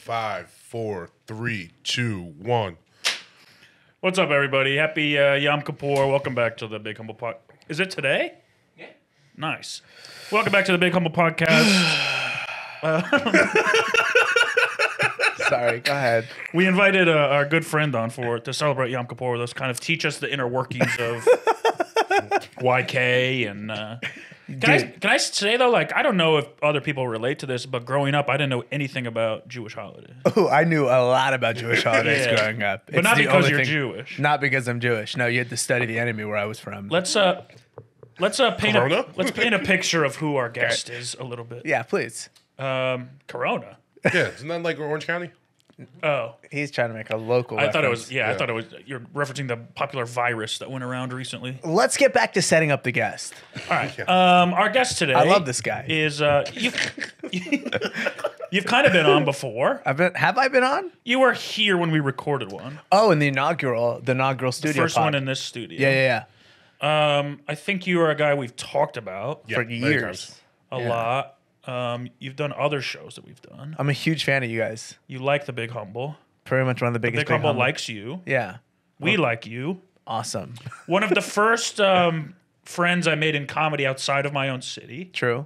5, 4, 3, 2, 1. What's up, everybody? Happy Yom Kippur. Welcome back to the Big Humble Pod. Is it today? Yeah. Nice. Welcome back to the Big Humble Podcast. Sorry, go ahead. We invited our good friend on to celebrate Yom Kippur with us, kind of teach us the inner workings of YK and... Can I say, though, like, I don't know if other people relate to this, but growing up, I didn't know anything about Jewish holidays. Oh, I knew a lot about Jewish holidays growing up. But not because you're Jewish. Not because I'm Jewish. No, you had to study the enemy where I was from. Let's paint a picture of who our guest is a little bit. Yeah, please. Corona. Yeah, isn't that like Orange County? Oh, He's trying to make a local I thought it reference. was. Yeah, I thought it was. You're referencing the popular virus that went around recently. Let's get back to setting up the guest. All right. Our guest today. I love this guy. Is you've kind of been on before. Have I been on? You were here when we recorded one. Oh, in the inaugural studio. First one in this studio. Yeah. I think you are a guy we've talked about For years. a lot. You've done other shows that we've done. I'm a huge fan of you guys. You like the Big Humble. Pretty much one of the biggest. Big Humble likes you. Yeah. We like you. Awesome. One of the first friends I made in comedy outside of my own city. True.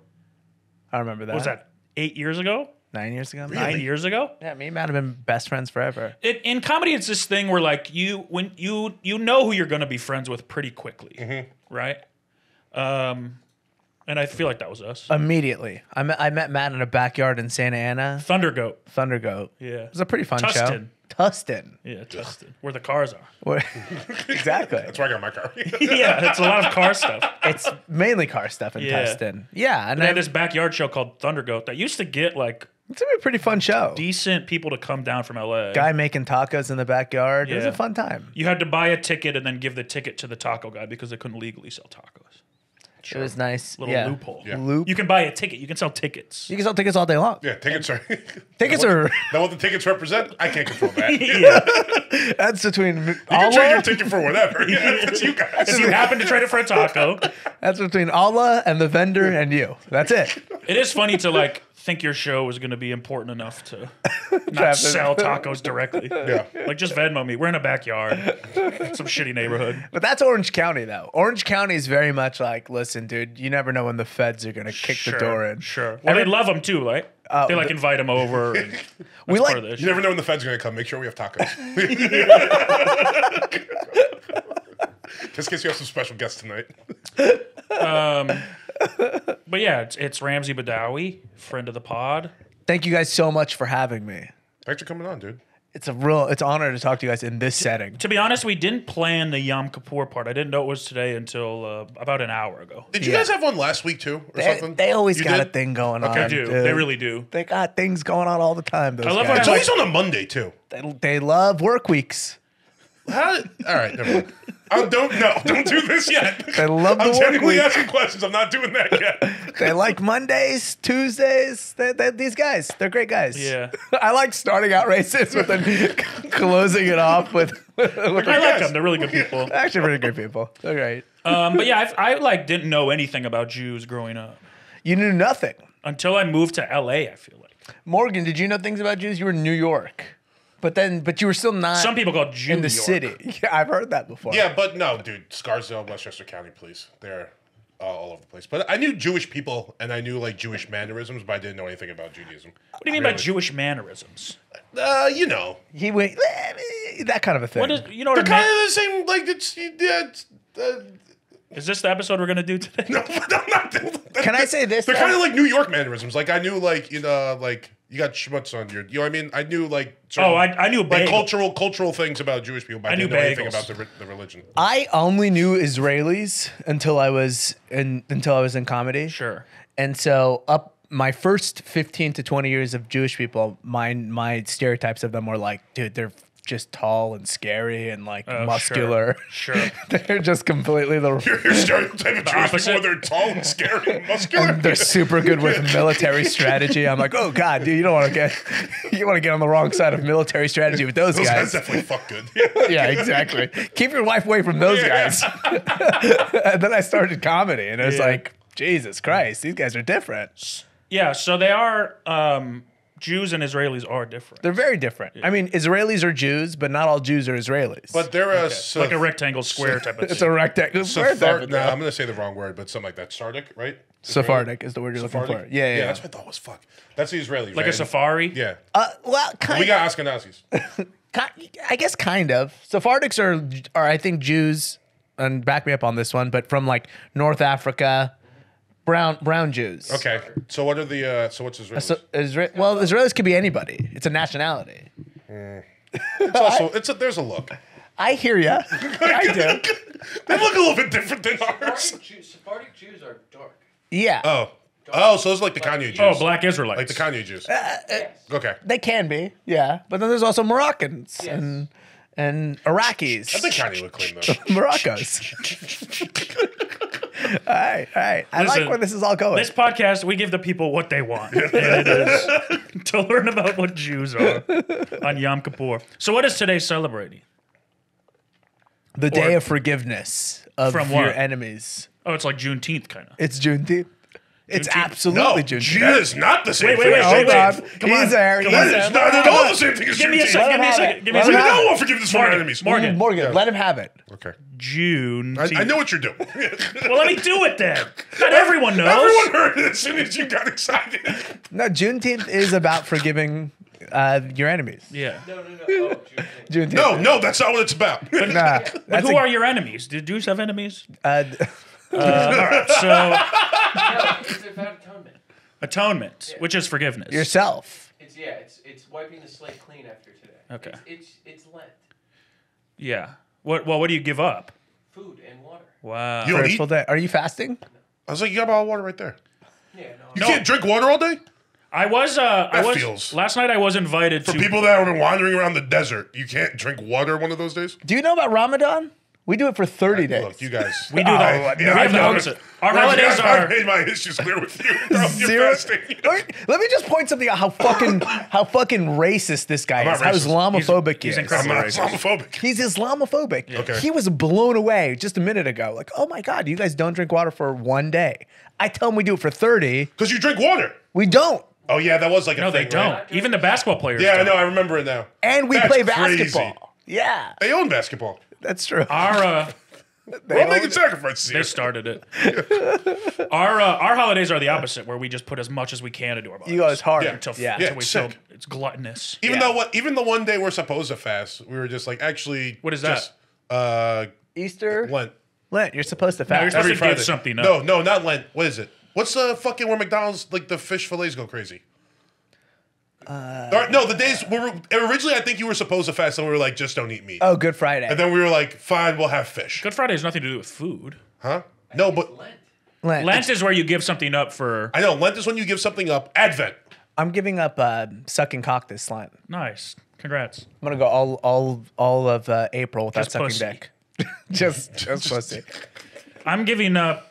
I remember that. What was that 8 years ago? 9 years ago? 9 years ago? Yeah, me and Matt have been best friends forever. In comedy, it's this thing where like you know who you're going to be friends with pretty quickly, right? And I feel like that was us. Immediately. I met Matt in a backyard in Santa Ana. Thunder Goat. Yeah. It Yeah. was a pretty fun show. Tustin. Yeah, Tustin. Where the cars are. Exactly. That's where I got my car. Yeah, it's a lot of car stuff. It's mainly car stuff in Yeah. Tustin. Yeah. And They had this backyard show called Thunder Goat that used to get like it's a pretty fun show. decent people to come down from LA. Guy making tacos in the backyard. It was Yeah. a fun time. You had to buy a ticket and then give the ticket to the taco guy because they couldn't legally sell tacos. It was nice. Little yeah. loophole. Yeah. You can buy a ticket. You can sell tickets. You can sell tickets all day long. Yeah, tickets are... Tickets are... Now what the tickets represent, I can't control that. Yeah. That's between... You can trade your ticket for whatever. Yeah, that's you guys. If you happen to trade it for a taco. That's between Allah and the vendor and you. That's it. It is funny to like think your show is going to be important enough to not sell tacos directly. Yeah. Like just Venmo me. We're in a backyard, some shitty neighborhood. But that's Orange County, though. Orange County is very much like, listen, dude, you never know when the feds are going to kick the door in. Sure. Well, they love them too, right? They like invite them over. And We that's like- part of this. You never know when the Fed's going to come. Make sure we have tacos. Just in case you have some special guests tonight. But yeah, it's Ramsey Badawi, friend of the pod. Thank you guys so much for having me. Thanks for coming on, dude. It's an honor to talk to you guys in this setting. To be honest, we didn't plan the Yom Kippur part. I didn't know it was today until about an hour ago. Did you guys have one last week, too, or something? They always You got did? a thing going on. They do. dude. They really do. They got things going on all the time. Those I love guys. It's always on a Monday, too. They love work weeks. How? All right, never mind. Don't do this yet. They love the I'm work genuinely week. asking questions. I'm not doing that yet. They like Mondays, Tuesdays. These guys, they're great guys. Yeah. I like starting out racist, but then closing it off with I like them. They're really good people. actually pretty good people. They're great. But yeah, I like didn't know anything about Jews growing up You knew nothing. until I moved to LA. I feel like Morgan, did you know things about Jews? You were in New York, but you were still not some people call Jew in the York. city. Yeah, I've heard that before. Yeah, but no, dude. Scarsdale, Westchester County, please. They're all over the place. But I knew Jewish people, and I knew, like, Jewish mannerisms, but I didn't know anything about Judaism. What do you mean by Jewish mannerisms? You know. He went that kind of a thing. What is you know? They're What kind of the same, like, is this the episode we're gonna do today? no, I'm not. Can I say this? They're kind of like New York mannerisms. Like, I knew, like, you know, like, you got schmutz on your, you know what I mean? I knew, like, certain, I knew like, bagel. cultural things about Jewish people, but I knew didn't know anything bagels. about the religion. I only knew Israelis until I was in comedy. Sure. And so up my first 15 to 20 years of Jewish people, my stereotypes of them were like, dude, they're just tall and scary and like muscular. Sure. They're just completely the Your stereotype of Jewish opposite. people, they're tall and scary and muscular. and they're super good with military strategy. I'm like, oh god, dude, you want to get on the wrong side of military strategy with those Those guys guys. definitely fuck good. Yeah, exactly. Keep your wife away from those Yeah. guys. And then I started comedy, and it was Yeah. like, Jesus Christ, these guys are different. Yeah, so they are Jews and Israelis are different. They're very different. I mean, Israelis are Jews, but not all Jews are Israelis. But they're a Like a rectangle square type of thing. it's a rectangle. square type of No, thing. I'm gonna say the wrong word, but something like that. Sardic, right? Sephardic is the word you're looking for. Sephardic? Yeah. That's what I thought was fuck. That's the Israeli. Like right? a safari? Yeah. Well, kind We got Ashkenazis. I guess kind of. Sephardics are I think Jews, and back me up on this one, but from like North Africa, brown Jews. Okay. So what are the so what's Israeli? Well, Israelis could be anybody. It's a nationality. It's also there's a look. I hear ya. I do. They look a little bit different than ours. Sephardic Jews are dark. Yeah. Oh, so it's like the Kanye Jews. Oh, black Israelites. Like the Kanye Jews. Yes. Okay. They can be, yeah. But then there's also Moroccans Yes. and Iraqis. I think Kanye would claim though. Moroccos. All right. I Listen, like where this is all going. This podcast, we give the people what they want. And it is to learn about what Jews are on Yom Kippur. So what is today celebrating? The day of forgiveness of From your what? enemies. Oh, it's like Juneteenth kind of. It's Juneteenth. It's Juneteenth? absolutely No, Juneteenth. that is not the same Wait, thing. wait, as wait, Hold Juneteenth. on. Come on. He's there. Come He's on. That is there. not at all the same thing as Give me a Juneteenth. second. Give me a Let him second. have Give me a it. We Let him second. have don't want forgiveness from our enemies. Morgan. Morgan, let him have it. Okay. June. I know what you're doing. Well, let me do it then. Not everyone knows. Everyone heard it as soon as you got excited. No, Juneteenth is about forgiving your enemies. Yeah. No. Oh, Jews. Juneteenth. No, that's not what it's about. Nah, But that's who a- are your enemies? Do Jews have enemies? uh, All right. So No, it's about atonement. atonement, which is forgiveness. yourself. It's wiping the slate clean after today. Okay. It's Lent. Yeah. What do you give up? Food and water. Wow. You don't First eat? full day. Are you fasting? I was like, you got a bottle of water right there. Yeah, You no. can't drink water all day? I was feels- last night I was invited For to people that have been wandering around the desert, you can't drink water one of those days? Do you know about Ramadan? We do it for 30 days. Look, you guys. we do that. yeah, We I have the know. opposite. Our holidays I've are made my issues clear with you. Bro. You're Zero. fasting. Let me just point something out how fucking racist this guy I'm is. not How racist. Islamophobic He's he is. incredible. I'm not Racist. Islamophobic. He's Islamophobic. Okay. He was blown away just a minute ago. Like, oh my God, you guys don't drink water for one day. I tell him we do it for 30. Because you drink water. We don't. Oh, yeah, that was like a no, thing, they don't. right? Even the basketball players. Yeah, I don't. know. I remember it now. And we That's play crazy. basketball. Yeah, They own basketball. that's true. Our We're all making sacrifices they here. started it. Our holidays are the opposite, where we just put as much as we can into our bodies. You go as hard. Yeah. until, Yeah. until Yeah, we feel sick. it's gluttonous. Even Yeah. though even the one day we're supposed to fast, we were just like, actually. What is that? Just, Easter, Lent. Lent, you're supposed to you're fast. supposed Every to Friday. give something up. No, not Lent. What is it? What's the fucking where McDonald's, like the fish fillets go crazy? No, the days originally I think you were supposed to fast, and we were like, just don't eat meat. Oh, Good Friday. And then we were like, fine, we'll have fish. Good Friday has nothing to do with food. Huh? No, but Lent. Lent is where you give something up for I know Lent is when you give something up. Advent. I'm giving up sucking cock this Lent. nice. Congrats. I'm gonna go all of April without Just sucking pussy. dick. just pussy. I'm giving up.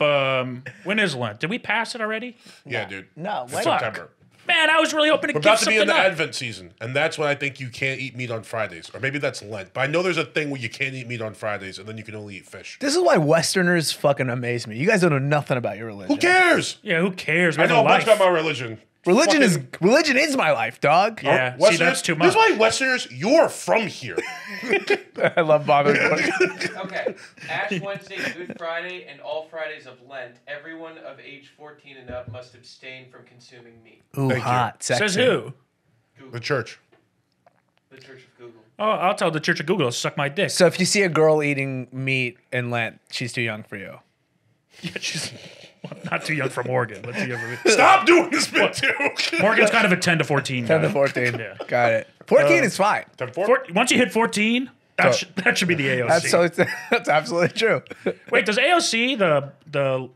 When is Lent? Did we pass it already? Yeah, dude. No, It's Lent. September. Man, I was really hoping to We're give about to be in something the up. Advent season, and that's when I think you can't eat meat on Fridays, or maybe that's Lent. But I know there's a thing where you can't eat meat on Fridays, and then you can only eat fish. This is why Westerners fucking amaze me. You guys don't know nothing about your religion. Who cares? Yeah, who cares? We I have know a a bunch life. about my religion. Religion Oh, is my life, dog. Yeah, see, Westerners, that's too This much. is why Westerners, you're from here. I love Bob. Okay. Ash Wednesday, Good Friday, and all Fridays of Lent, everyone of age 14 and up must abstain from consuming meat. Ooh, Thank you. hot. Sexy. Says who? Google. The church. The Church of Google. Oh, I'll tell the Church of Google to suck my dick. So if you see a girl eating meat in Lent, she's too young for you. Yeah, she's not too young for Morgan, but too young for me. Stop doing this bit too. Morgan's kind of a 10 to 14 10 guy. to 14. Yeah. Got it. 14 is fine. Once you hit 14, that should be the AOC. That's absolutely true. Wait, does AOC, the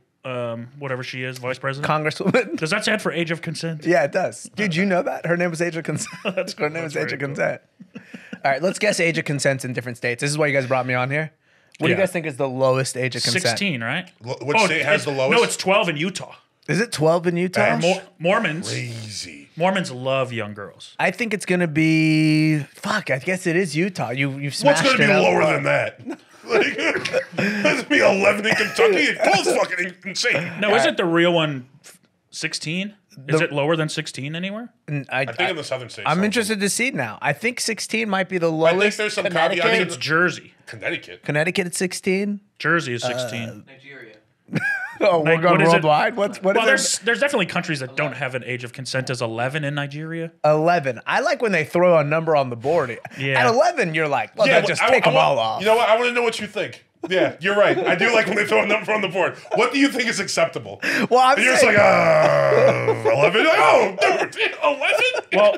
whatever she is, vice president, Congresswoman. does that stand for age of consent? Yeah, it does. Dude, you know that? Her name was Age of Consent. Her name was Age of Consent. All right, let's guess age of consent in different states. This is why you guys brought me on here. What do you Yeah. guys think is the lowest age of consent? 16, right? Which state has the lowest? No, it's 12 in Utah. Is it 12 in Utah? That's- Mormons Crazy. love young girls. I think it's gonna be. Fuck, I guess it is Utah. You've What's smashed going to it be out. lower than that? Like, that's be 11 in Kentucky. 12's fucking insane. No, isn't the real one 16? Is it lower than 16 anywhere? I think in the southern states. I'm interested to see now. I think 16 might be the I lowest. think there's some Connecticut, I think it's Jersey. Connecticut. Connecticut at 16. Jersey is 16. Nigeria. Oh, we're Like, going what is it? worldwide. What Well, is it? there's definitely countries that don't have an age of consent as 11 in Nigeria. 11. I like when they throw a number on the board. Yeah. At 11, you're like, well, then just take them all off. You know what? I want to know what you think. Yeah, you're right. I do like when they throw a number on the board. What do you think is acceptable? Well, I'm And you're just saying, like, 11? You're like, oh, dude, 11? Well,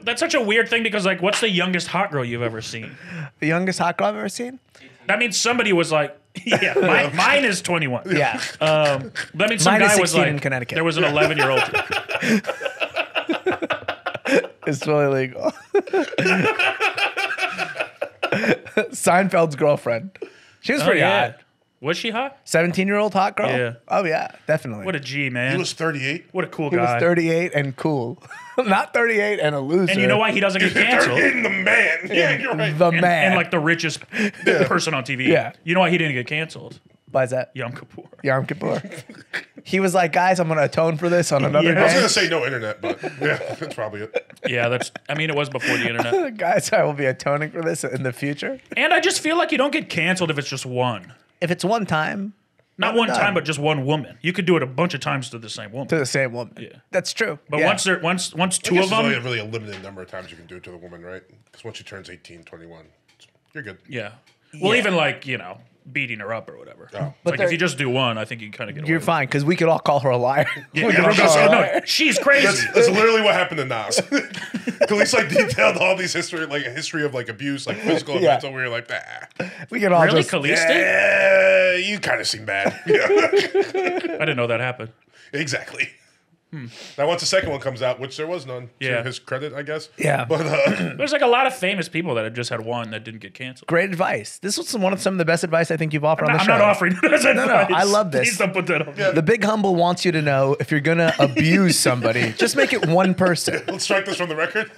that's such a weird thing because, like, what's the youngest hot girl you've ever seen? the youngest hot girl I've ever seen? That means somebody was like, yeah, mine is 21. Yeah. That means some Mine is guy was 16 like, in Connecticut. there was an 11-year-old. It's totally legal. Seinfeld's girlfriend. She was pretty hot. Was she hot? 17-year-old hot girl? Yeah. Oh, yeah, definitely. What a G, man. He was 38. What a cool he guy. was 38 and cool. Not 38 and a loser. And you know why he doesn't get canceled? 38 the man. Yeah, you're right. The man. And like the richest person on TV. Yeah. You know why he didn't get canceled? Why is that? Yom Kippur. Yom Kippur. He was like, guys, I'm going to atone for this on another Yeah. I was day. going to say no internet, but yeah, that's probably it. Yeah, it was before the internet. Guys, I will be atoning for this in the future. And I just feel like you don't get canceled if it's just one. If it's one time, Not one time, but just one woman. You could do it a bunch of times to the same woman. to the same woman. Yeah. That's true. But Yeah. once I two guess of there's only them, really a limited number of times you can do it to the woman, right? Because once she turns 18, 21, you're good. yeah. Well, Yeah. even like beating her up or whatever. Oh. But Like there- if you just do one, I think you kind of get away You're with it. fine, because we could all call her a liar. Yeah, We could all everyone goes, call her "Oh, a no, liar. she's crazy." That's literally what happened to Nas. Khalees like detailed all these history of like abuse, like physical and Yeah. mental, where you're like, We could all Really, just... Khalees did? yeah, you kind of seem bad. Yeah. I didn't know that happened. Exactly. Now, once the second one comes out, which there was none, Yeah. to his credit, I guess. Yeah. But There's like a lot of famous people that have just had one that didn't get canceled. Great advice. This was some of the best advice I think you've offered on the I'm show. not offering it as advice. I love this. Please don't put that on. The Big Humble wants you to know if you're going to abuse somebody, just make it one person. let's strike this from the record.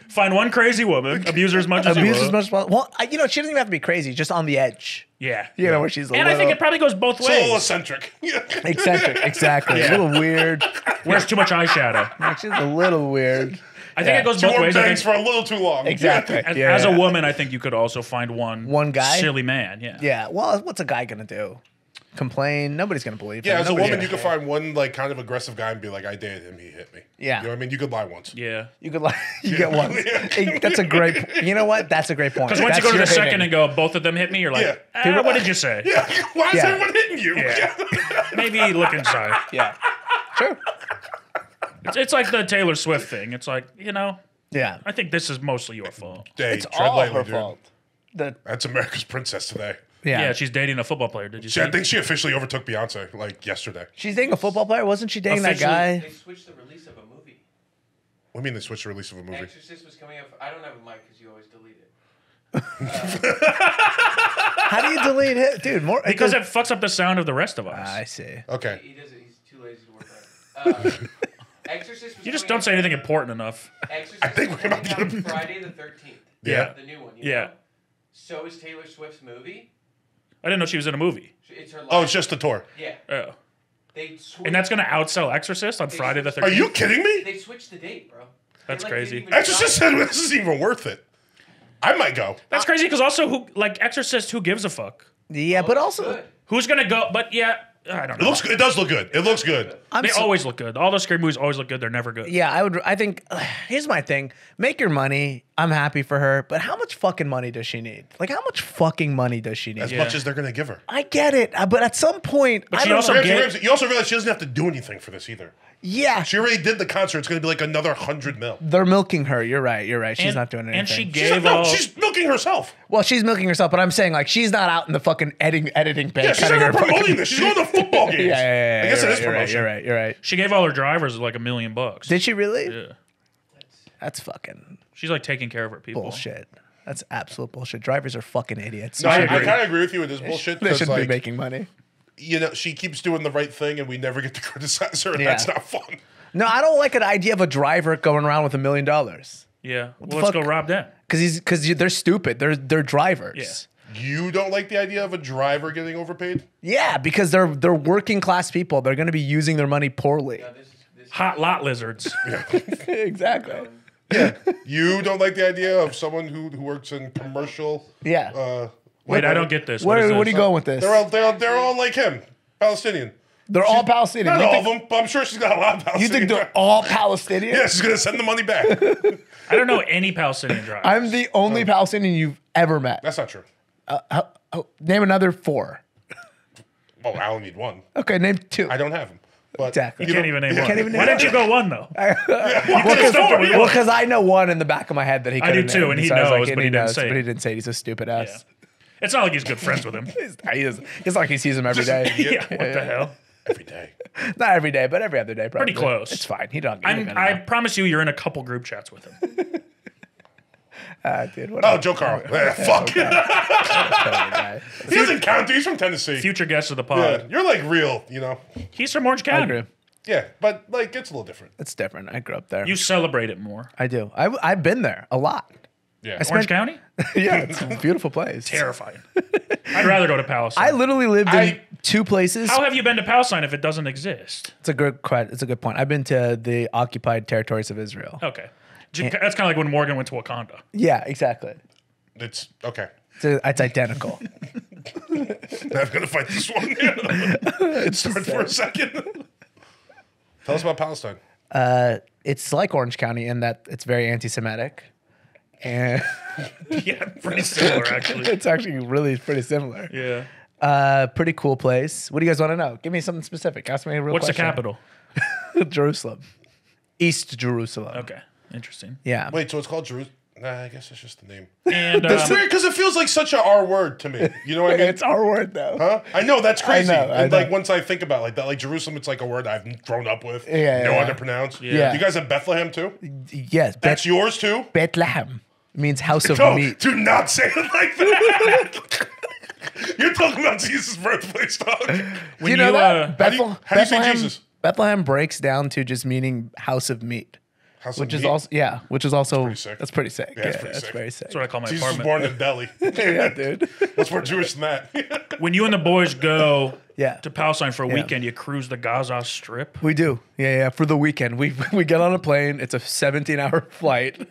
Find one crazy woman, abuse her as much as you Abuse will. as much as possible. Well, she doesn't even have to be crazy, just on the edge. Yeah. You know, where she's a And little... I think it probably goes both It's a little ways. eccentric. Eccentric, exactly. A little weird. Wears too much eyeshadow. She's a little weird. I think it goes Two both more ways. I bangs think, for a little too long. Exactly. as a woman, I think you could also find one guy? silly man. Yeah. Yeah, well, what's a guy going to do? Complain? Nobody's going to believe Yeah, him. as a Nobody's woman, gonna you could care. find one like kind of aggressive guy and be like, "I dated him, he hit me." Yeah. You know what I mean? You could lie once. Yeah. You could like you get one. Hey, that's a great. You know what? That's a great point. Because once you That's go to the your second hitting. and go, both of them hit me, you're like, Yeah. what did you say? Yeah. Why is Yeah. everyone hitting you? Yeah. Maybe look inside. Yeah. True. It's like the Taylor Swift thing. It's like, Yeah. I think this is mostly your fault. Hey, It's tread all lightly, her dude. fault. That's America's princess today. Yeah, she's dating a football player. Did you see? I think she officially overtook Beyonce like yesterday. She's dating a football player, wasn't she? Dating that Officially- guy. They switched the release of a movie. What do you mean they switched the release of a movie? Exorcist was coming up. I don't have a mic because you always delete it. How do you delete it, dude? More Because it fucks up the sound of the rest of us. I see. Okay. He doesn't. He's too lazy to work on it. Exorcist. Was You just coming don't say out- anything important enough. Exorcist I think was we're coming not out gonna- Friday the 13th. Yeah. The new one. Yeah. Know? So is Taylor Swift's movie. I didn't know she was in a movie. It's her. Oh, live- it's just the tour. Yeah. Oh. They switched, And that's going to outsell Exorcist on Friday the 13th? Are you kidding me? They switched the date, bro. That's They, crazy. didn't even Exorcist try. said this isn't even worth it. I might go. That's crazy because also, Exorcist, who gives a fuck? Yeah, but Looks also good. Who's going to go? But yeah, I don't It know. looks. It does look good. It looks good. I'm They so- always look good. All those scary movies always look good. They're never good. Yeah, I think here's my thing. Make your money. I'm happy for her, but how much fucking money does she need? Like, how much fucking money does she need? As much as they're gonna give her. I get it, but at some point, But I she don't also know. Ramsey, you also realize she doesn't have to do anything for this either. Yeah, She already did the concert. It's gonna be like another 100 mil. they're milking her. You're right. She's And- not doing anything. and she She's, gave no, all. she's milking herself. well, she's milking herself, but I'm saying like she's not out in the fucking editing bay Yeah, she's cutting not her promoting fucking. this. She's going to football games. Yeah. I guess it is You're right. promotion. You're right. She gave all her drivers like $1 million. Did she really? Yeah. That's fucking She's like taking care of her people. bullshit. That's absolute bullshit. Drivers are fucking idiots. No, I They kind of agree with you with this bullshit. They 'cause, shouldn't like, be making money. you know, she keeps doing the right thing, and we never get to criticize her, and Yeah. that's not fun. No, I don't like an idea of a driver going around with $1 million Yeah. the Well, let's fuck? go rob them. because they're stupid. They're drivers. You don't like the idea of a driver getting overpaid? Yeah, because they're working class people. They're going to be using their money poorly. No, this is Hot lot lizards. Exactly. You don't like the idea of someone who works in commercial. Yeah. Wait, I don't get this. Where is are this? you going with this? They're all like him, Palestinian. They're all Palestinian. Not You all think, of them, but I'm sure she's got a lot of you Palestinian. think they're all Palestinian? Yeah, she's gonna send the money back. I don't know any Palestinian drivers. I'm the only Palestinian you've ever met. That's not true. Name another 4. Oh, I only need one. Okay, name 2. I don't have them. But Exactly. You can't even name one. can't even Why name didn't you go one though? Well, because I know one in the back of my head that he could do too, and he I was knows, and but he didn't knows, say it. But he didn't say it. He's a stupid ass. It's not like he's good friends with him. It's like he sees him every day. Yeah, what the hell? every day. Not every day, but every other day, probably. Pretty close. It's fine. He don't. I promise you, you're in a couple group chats with him. Dude, Oh, whatever. Joe Carl. Fuck. Guy. He doesn't count. Dude. He's from Tennessee. Future guest of the Yeah, pod. you're like real, you know. He's from Orange I County. agree. Yeah, but like it's a little different. It's different. I grew up there. You celebrate it more. I do. I've been there a lot. Yeah. Orange County? Yeah, it's a beautiful place. Terrifying. I'd rather go to Palestine. I literally lived in I- 2 places. How have you been to Palestine if it doesn't exist? It's a good point. I've been to the occupied territories of Israel. Okay. That's kind of like when Morgan went to Wakanda. Yeah, exactly. It's okay. It's identical. I'm gonna fight this one. Start for a second. Tell us about Palestine. It's like Orange County in that it's very anti-Semitic, and Yeah, pretty similar actually. it's actually really pretty similar. Yeah. Pretty cool place. What do you guys want to know? Give me something specific. Ask me a real What's the question. capital? Jerusalem. East Jerusalem. Okay. Interesting. Yeah. Wait, so it's called Jerusalem? Nah, I guess it's just the name. And It's weird because it feels like such a R word to me. You know what I mean? It's our word though. Huh? I know that's crazy. I And know. like once I think about it like that, like Jerusalem, it's like a word I've grown up with. Yeah, no yeah. one to pronounce. Yeah. You guys have Bethlehem too? Yes. That's yours too? Bethlehem means house of No, meat. do not say it like that. You're talking about Jesus' birthplace, dog. Do you know that? how do you say Bethlehem, Jesus? Bethlehem breaks down to just meaning house of meat. House Which of is meat. also which is also pretty sick. that's pretty sick. Yeah, it's pretty sick. very sick. that's what I call my Jesus was apartment. born in Delhi. Yeah, dude. What's more Jewish than that? When you and the boys go Yeah. to Palestine for a weekend, you cruise the Gaza Strip. We do. Yeah. For the weekend. We get on a plane. It's a 17-hour flight.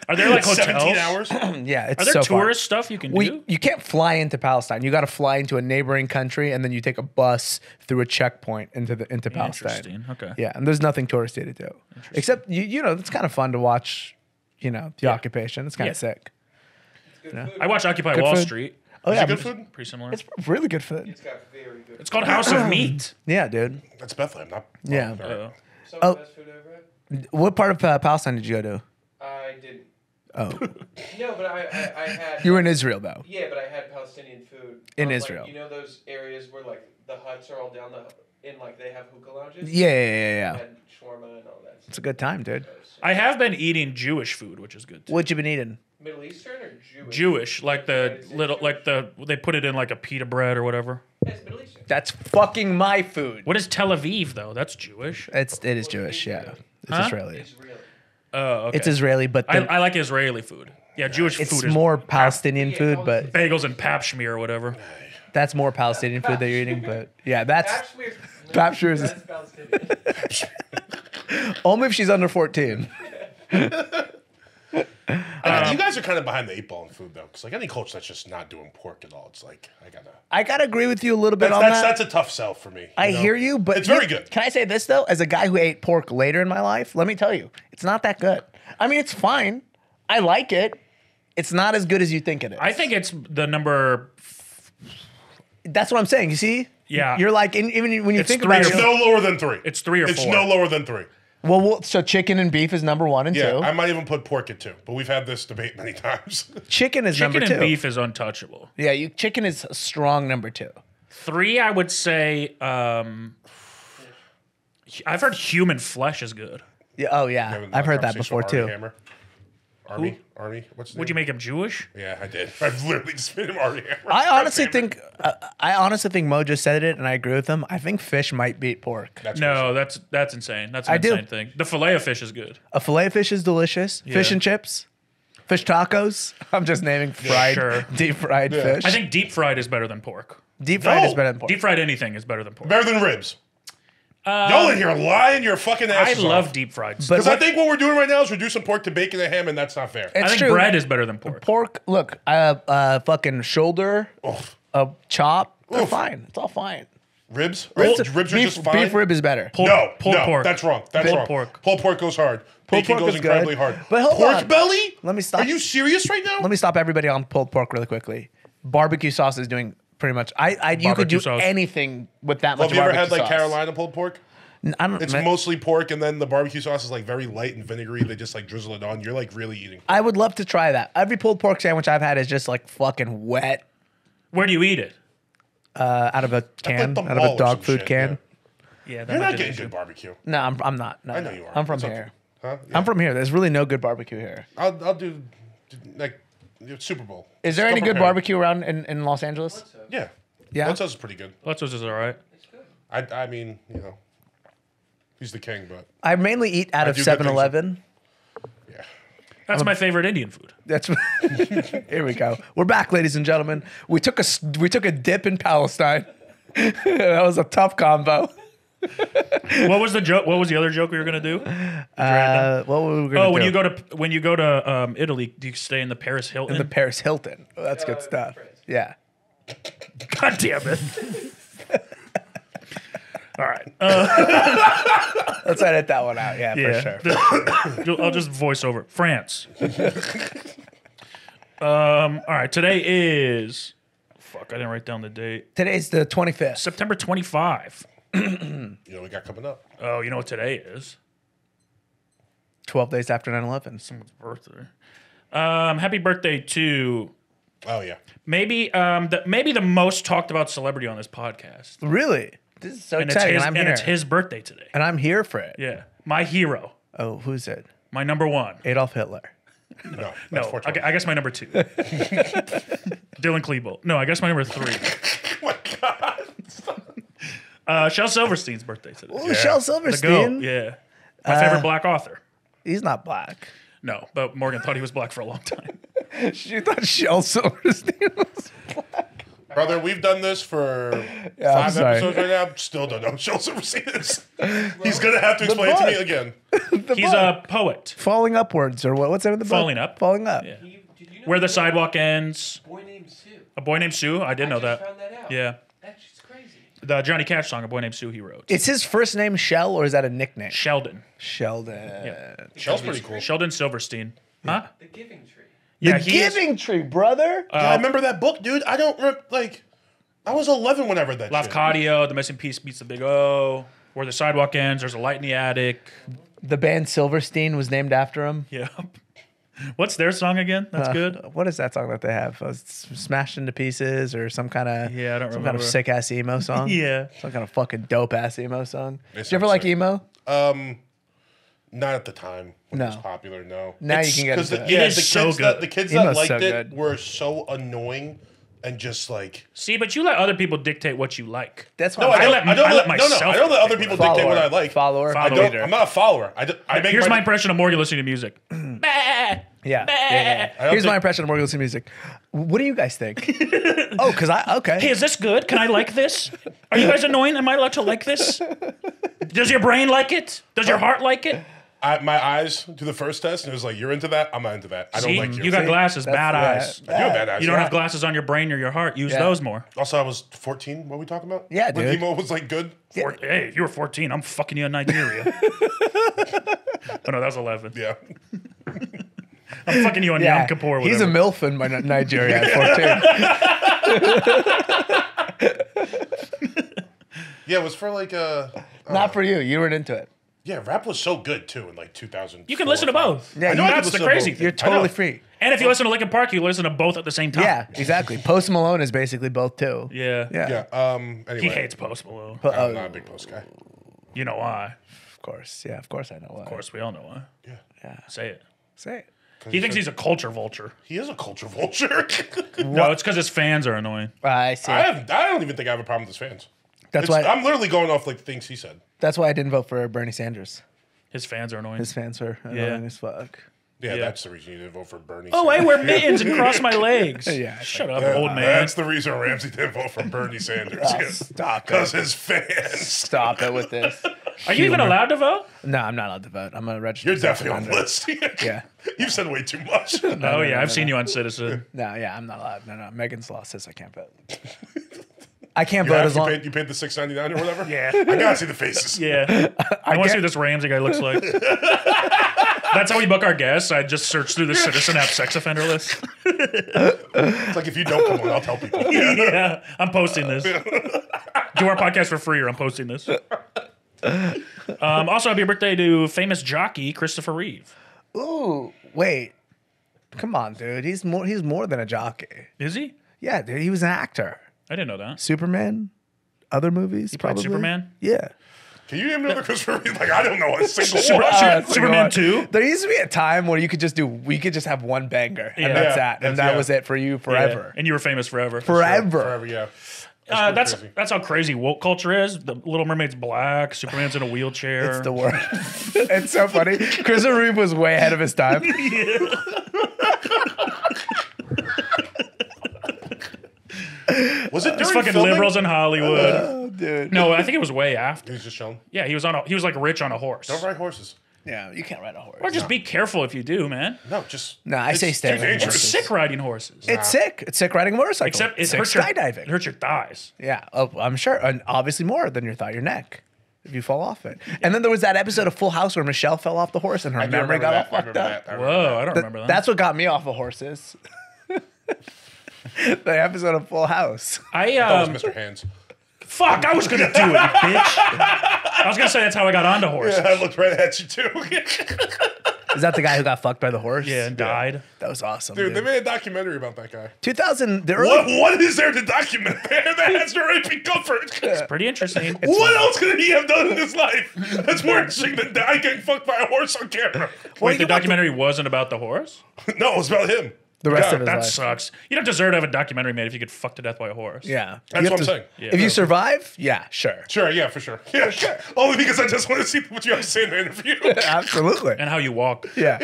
Are there like hotels? 17 hours? Yeah, it's Are there so far. tourist stuff you can do? You can't fly into Palestine. You got to fly into a neighboring country, and then you take a bus through a checkpoint into Palestine. Interesting. Okay. Yeah, and there's nothing touristy to do, except you know it's kind of fun to watch. You know the occupation. It's kind of sick. Good food. I watch Occupy Good Wall food. Street. Oh yeah, good food? Pretty similar. it's really good food. It's got very good. It's called House of Meat. Yeah, dude. That's Bethlehem, not. Yeah. all right. Some Oh. of the best food I've ever had. What part of Palestine did you go to? I didn't. Oh, No, but I had. you were in Israel though. Yeah, but I had Palestinian food In Like, Israel. you know those areas where like the huts are all down like they have hookah lounges. Yeah. I had shawarma and all that. It's a good time, dude. I have been eating Jewish food, which is good too. What you been eating? Middle Eastern or Jewish? Jewish, like the United States little, Jewish? like they put it in like a pita bread or whatever. Yeah, it's Middle Eastern. That's fucking my food. What is Tel Aviv though? That's Jewish. It is Jewish. Yeah, it's Huh? Israeli. It's real. Oh, okay. It's Israeli, but I like Israeli food. Yeah, Jewish it's food is more Palestinian Yeah, food, all but bagels and pap schmear or whatever. that's more Palestinian food that you're eating. But yeah, that's Pap Pap-Schmear is- That's Palestinian. only if she's under 14. You guys are kind of behind the 8 ball in food though, because like any culture that's just not doing pork at all, it's like I gotta agree with you a little bit on that's that. a tough sell for me. I know? hear you, but it's very good. Can I say this though? As a guy who ate pork later in my life, let me tell you, it's not that good. I mean, it's fine. I like it. It's not as good as you think it is. I think it's the number. That's what I'm saying. You see? Yeah. You're like, even when you It's think three about It's it. no lower than 3. It's 3 or 4. It's no lower than 3. Well, so chicken and beef is number 1 and Yeah, 2. I might even put pork at 2, but we've had this debate many times. Chicken is Chicken number 2. and beef is untouchable. Yeah, chicken is a strong number 2. 3, I would say. I've heard human flesh is good. Yeah, oh yeah, I've heard that before too. Hammer. Army, what's his name? Would you make him Jewish? Yeah, I did. I've literally just made him Army Hammer. I honestly think Mo just said it, and I agree with him. I think fish might beat pork. That's No, that's insane. That's an I do. insane thing. The fillet of fish is good. A fillet of fish is delicious. Fish Yeah. and chips, fish tacos. I'm just naming fried, Sure. deep fried fish. I think deep fried is better than pork. deep fried is No. better than pork. Deep fried anything is better than pork. better than ribs. Y'all in here lying your fucking I asses love off. deep fried. But Because I think what we're doing right now is reducing pork to bacon and ham, and that's not fair. I It's think true. bread is better than pork. Pork, look, fucking shoulder, Oof. a chop, they're Oof. fine. It's all fine. Ribs? Ribs, Ribs are beef, just fine? beef rib is better. Pulled No, pork. that's wrong. That's Pulled wrong. pork. Pulled pork goes hard. Pulled Bacon pork goes is incredibly good. hard. But hold pork on. belly? Let me stop. Are you serious right now? Let me stop everybody on pulled pork really quickly. Barbecue sauce is doing pretty much. You could Barbecue do sauce. anything with that Well, much have you ever barbecue had like sauce. Carolina pulled pork? I don't. It's man, mostly pork, and then the barbecue sauce is like very light and vinegary. They just like drizzle it on. You're like really eating. I would love to try that. Every pulled pork sandwich I've had is just like fucking wet Where do you eat it? out of a can, the out of mall a or dog some food shit, can. Yeah, that You're might not be the getting issue. good barbecue. No, I'm not. No, I know you are. I'm from It's okay. here. Huh? Yeah. I'm from here. There's really no good barbecue here. I'll do like Super Bowl. Is there Just any come good prepared. barbecue around in Los Angeles? Yeah. Yeah? Let's is pretty good. Let's is all right. It's good. I mean, you know, he's the king, but I mainly eat out I of do good things. 7-Eleven. yeah. That's my favorite Indian food. That's here we go. We're back, ladies and gentlemen. We took a dip in Palestine. That was a tough combo. What was the joke? What was the other joke we were gonna do? What were we gonna Oh, do? when you go to Italy, do you stay in the Paris Hilton? in the Paris Hilton. Oh, that's good stuff. France. Yeah. God damn it! All right. Let's edit that one out. Yeah, for sure. I'll just voice over France. All right. Today is. Fuck! I didn't write down the date. Today's the 25th. September 25. You know, we got coming up. Oh, you know what today is? 12 days after 9/11. Someone's birthday. Happy birthday to Oh yeah. maybe the most talked about celebrity on this podcast. Really? This is so And exciting. it's his, and I'm and here. it's his birthday today. And I'm here for it. Yeah, my hero, Oh, who's it? my number one. Adolf Hitler. No. No, That's 420. I guess my number two. Dylan Klebold. No, I guess my number three. Oh my God. Shel Silverstein's birthday today. Oh, Yeah. Shel The goat. Silverstein. Yeah, my favorite black author. He's not black. No, but Morgan thought he was black for a long time. She thought Shel Silverstein was. Brother, we've done this for I'm 5 sorry. episodes right now. Still don't know who Shel Silverstein is. He's gonna have to explain it to me book. again. He's a poet. Falling upwards, or what? What's that in the book? Falling Up. Falling up. Yeah. Did you know Where the there's sidewalk ends. a boy named Sue? A boy named Sue. I did know I just that. found that out. Yeah, That's just crazy. the Johnny Cash song, "A Boy Named Sue," he wrote. Is his first name Shell, or is that a nickname? Sheldon. Sheldon. Shel's pretty cool. Sheldon Silverstein. Huh? The Giving Tree. Yeah, The he is- Giving Tree, brother. Yeah, I remember that book, dude. I don't like. I was 11 when I read that shit. Lafcadio, The Missing Piece meets the Big O. Where the sidewalk ends, there's a light in the attic. The band Silverstein was named after him. Yeah. What's their song again? That's good. What is that song that they have? Smashed into Pieces, or some kind of Yeah, I don't some kind of remember. sick ass emo song. Yeah. Some kind of fucking dope ass emo song. They Did you ever sound like sick. emo? Not at the time when No. it was popular. No. Now you can get because into it. It is the so kids good. that the kids that Emo's liked so it good. were so annoying and just like. See, but you let other people dictate what you like. That's why No, I don't- let I don't let myself No, I don't let other dictate people what dictate what I like. Follower. Follower. I don't. leader. I'm not a follower. I make Here's my impression of Morgan listening to music. Yeah. I don't Here's my think- impression of Morgan listening to music. What do you guys think? Because okay. Hey, is this good? Can I like this? Are you guys annoying? Am I allowed to like this? Does your brain like it? Does your heart like it? my eyes do the first test, and it was like, "You're into that. I'm not into that. I don't See, like you." you got See? glasses, bad That's- eyes. I do have bad eyes. You don't yeah. have glasses on your brain or your heart. Use Yeah. those more. Also, I was 14. What are we talking about? Yeah, when dude. emo was like good. Hey, if you were 14, I'm fucking you in Nigeria. Oh no, that was 11. Yeah. I'm fucking you on Yom Kippur. He's a whatever. MILF in Nigeria at 14. Yeah, it was for like Not for you. You weren't into it. Yeah, rap was so good too in like 2000. You can listen to both. Yeah, I know you- I can That's the listen to crazy both. thing. You're I know. totally free. And if you listen to Linkin Park, you listen to both at the same time. Yeah, exactly. Post Malone is basically both too. Yeah. Yeah. Yeah. Anyway, He hates Post Malone. I'm not a big post guy. You know why? Of course. Yeah, of course I know why. Of course, we all know why. Yeah. Say it. Say it. He thinks he's a culture vulture. He is a culture vulture. No, it's because his fans are annoying. I see. I don't even think I have a problem with his fans. That's why. I'm literally going off like the things he said. That's why I didn't vote for Bernie Sanders. His fans are annoying. His fans are annoying Yeah. as fuck. Yeah, that's the reason you didn't vote for Bernie. Oh, I Sanders. wear mittens and cross my legs. Yeah, Shut up, Yeah, old man. That's the reason Ramsey didn't vote for Bernie Sanders. Stop Because it. his fans. Stop it with this. Are you even allowed to vote? No, I'm not allowed to vote. I'm a registered. You're definitely on the offender. list. Yeah. You've said way too much. Oh, yeah. I've seen you on Citizen. No, yeah, I'm not allowed. No. Megan's law says I can't vote. I can't You, vote have, as you, long. paid, you paid the $6.99 or whatever? Yeah. I gotta see the faces. Yeah. I want to see get- what this Ramsey guy looks like. That's how we book our guests. I just search through the Citizen app sex offender list. It's like if you don't come on, I'll tell people. Yeah. I'm posting this. Do our podcast for free or I'm posting this. Also, happy birthday to famous jockey Christopher Reeve. Ooh, wait. Come on, dude. He's more than a jockey. Is he? Yeah, dude. He was an actor. I didn't know that. Superman, other movies. He played probably. Superman? Yeah. Can you name another Christopher Reeve? Like, I don't know a single Super- one. Superman 2? There used to be a time where we could just have one banger, Yeah. and that's Yeah, that, and that's- that yeah. was it for you forever. Yeah. And you were famous forever. Forever. Forever, yeah. That's crazy. how crazy woke culture is. The Little Mermaid's black. Superman's in a wheelchair. It's the worst. It's so funny. Christopher Reeve was way ahead of his time. Was it It's during fucking filming? liberals in Hollywood. Oh, dude. No, I think it was way after. He's just chilling. Yeah, he was like rich on a horse. Don't ride horses. Yeah, you can't ride a horse. Or just be careful if you do, man. No, just. No, I it's say too stay away from dangerous. It's sick riding horses. It's sick. It's sick riding a motorcycle. Except it It's sick hurts your skydiving. It hurts your thighs. Yeah, oh, I'm sure. And obviously more than your thigh, your neck. If you fall off it. And then there was that episode of Full House where Michelle fell off the horse and her I do memory remember got all that. I fucked remember up. that. I remember Whoa, that. I don't remember that. That's what got me off of horses. The episode of Full House. That was Mr. Hands. Fuck, I was gonna do it, you bitch. I was gonna say that's how I got onto horses. I looked right at you too. Is that the guy who got fucked by the horse? Yeah, and died. That was awesome. Dude, Dude, they made a documentary about that guy. 2000, the early. What is there to document there that has to be covered? Pretty interesting. What else could he have done in his life that's more interesting than die getting fucked by a horse on camera? Wait, the documentary wasn't about the horse? No, it was about him. The rest of his That life. sucks. You don't deserve to have a documentary made if you get fucked to death by a horse. Yeah. That's You have what I'm to- saying. If you survive, yeah, sure. Sure, yeah, for sure. Yeah, only because I just want to see what you have to say in the interview. Absolutely. And how you walk. Yeah.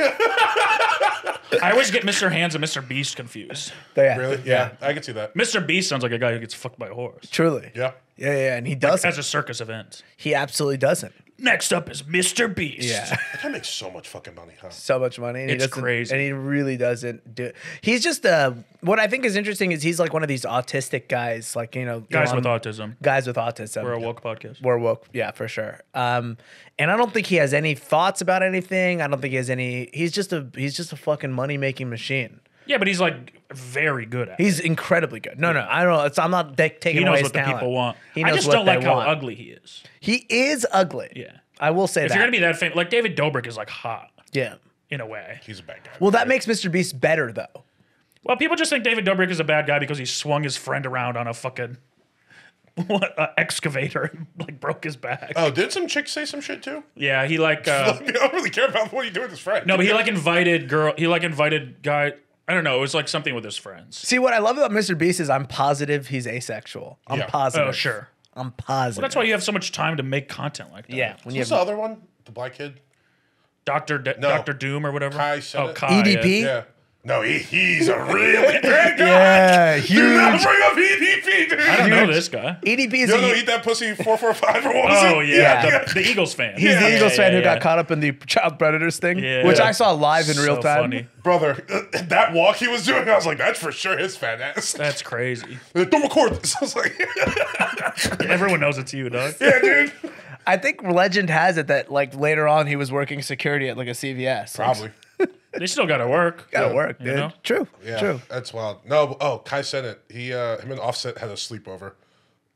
I always get Mr. Hands and Mr. Beast confused. Yeah. Really? Yeah, I can see that. Mr. Beast sounds like a guy who gets fucked by a horse. Truly. Yeah. Yeah, and he doesn't. As a circus event. He absolutely doesn't. Next up is Mr. Beast. Yeah. That guy makes so much fucking money, huh? So much money. And It's he doesn't, crazy. And he really doesn't do. He's just what I think is interesting is he's like one of these autistic guys, like Guys with autism. Guys with autism. We're a woke podcast. We're woke, yeah, for sure. And I don't think he has any thoughts about anything. I don't think he has any. He's just a fucking money making machine. Yeah, but he's like very good at it. He's incredibly good. No, I don't know. I'm not taking He away knows his what the talent. people want. He I knows just what don't like they how want. ugly he is. He is ugly. Yeah. I will say If that. you're gonna be that famous, like David Dobrik is like hot yeah. in a way. He's a bad guy. Well, that makes Mr. Beast better though. Well, people just think David Dobrik is a bad guy because he swung his friend around on a fucking excavator and like broke his back. Oh, did some chick say some shit too? Yeah, he like I don't really care about what you do with his friend. no, but he like invited guy. I don't know. It was like something with his friends. See, what I love about Mr. Beast is I'm positive he's asexual. I'm Yeah. positive. Oh, sure. I'm positive. That's why you have so much time to make content like that. Yeah. When you What's have the other one? The black kid? Doctor Doom or whatever. Kai said oh, it. Kai, EDP? Yeah. No, he's a really bad guy. Yeah, Do not huge. bring up EDP, dude. I don't know this guy. EDP is You a, don't eat that pussy 445 or what was Oh it? yeah, Yeah. The Eagles fan. he's the Eagles fan who yeah. got caught up in the child predators thing, Yeah. which I saw live in So real time. funny. Brother, that walk he was doing, I was like, that's for sure his fat ass. That's crazy. Don't record this. I was like, Everyone knows it's you, dog. yeah, dude. I think legend has it that like later on he was working security at like a CVS. Probably. They still got to work. Gotta work, You dude. know? True. Yeah, True. that's wild. No, Kai said it. Him and Offset had a sleepover.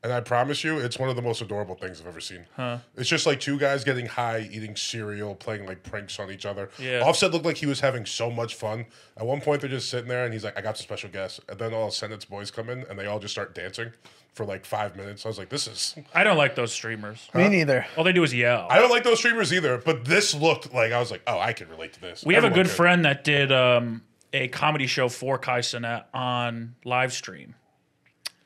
And I promise you, it's one of the most adorable things I've ever seen. It's just like two guys getting high, eating cereal, playing like pranks on each other. Yeah. Offset looked like he was having so much fun. At one point, they're just sitting there, and he's like, I got some special guests. And then all of Senate's boys come in, and they all just start dancing for like 5 minutes. I was like, this is... I don't like those streamers. Me neither. All they do is yell. I don't like those streamers either, but this looked like, I was like, oh, I can relate to this. We have a Everyone good could. friend that did a comedy show for Kai Cenat on live stream.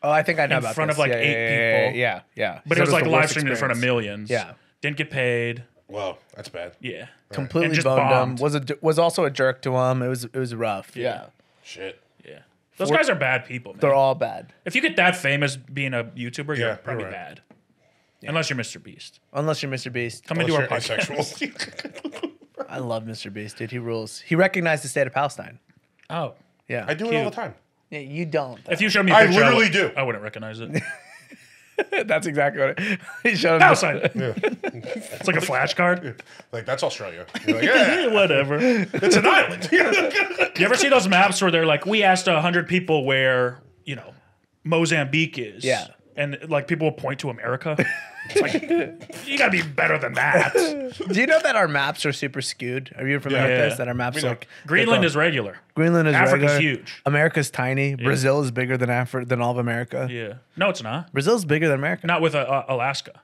Oh, I think I know In about front this. of, like, yeah, 8 yeah, people. Yeah. But So it was like the live worst streamed in front of experience. millions. Yeah. Didn't get paid. Well, that's bad. Yeah. Completely And just boned bombed. him. Was also a jerk to him. It was rough. Yeah. Shit. Yeah. Those guys are bad people, man. They're all bad. If you get that famous being a YouTuber, you're Yeah, probably you're right. bad. Unless you're Mr. Beast. Unless you're Mr. Beast. Come into our Unless you're podcast. asexual. I love Mr. Beast, dude. He rules. He recognized the state of Palestine. Oh. Yeah. I do it all the time. Yeah, you don't. If you showed me a I picture, literally do. I wouldn't recognize it. That's exactly what he showed him. Palestine. Yeah. It's like a flashcard. Like, that's Australia. You're like, yeah, Whatever. it's an island. You ever see those maps where they're like, we asked 100 people where, Mozambique is? Yeah. And like people will point to America. It's like, you gotta be better than that. Do you know that our maps are super skewed? Are you familiar Yeah. with this? That our maps We know. like Greenland is regular. Greenland is Africa's regular. huge. America's tiny. Brazil is bigger than than all of America. Yeah. No, it's not. Brazil's bigger than America. Not with Alaska.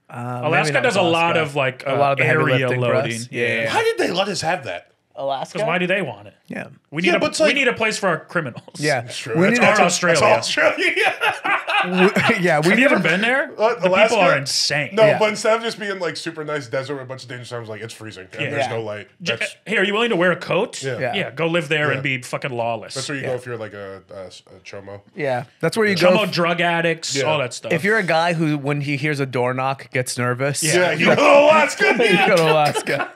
Maybe Alaska not does a lot Alaska. of like A lot of the heavy area lifting for us. loading. Yeah. How did they let us have that? Alaska. Because why do they want it? Yeah. We need Yeah, a but it's like- we need a place for our criminals. Yeah. True. We need That's a- Australia. That's Australia. yeah. We Have need you ever a- been there? The Alaska? people are insane. No, Yeah. but instead of just being like super nice desert with a bunch of dangerous times, like it's freezing and there's Yeah. no light. That's Hey, are you willing to wear a coat? Yeah. Yeah. Go live there Yeah. and be fucking lawless. that's where you Yeah. go if you're like a chomo. Yeah. That's where you Chomo go. drug addicts, Yeah. all that stuff. If you're a guy who, when he hears a door knock, gets nervous. Yeah, you go to Alaska. You Yeah. go to Alaska.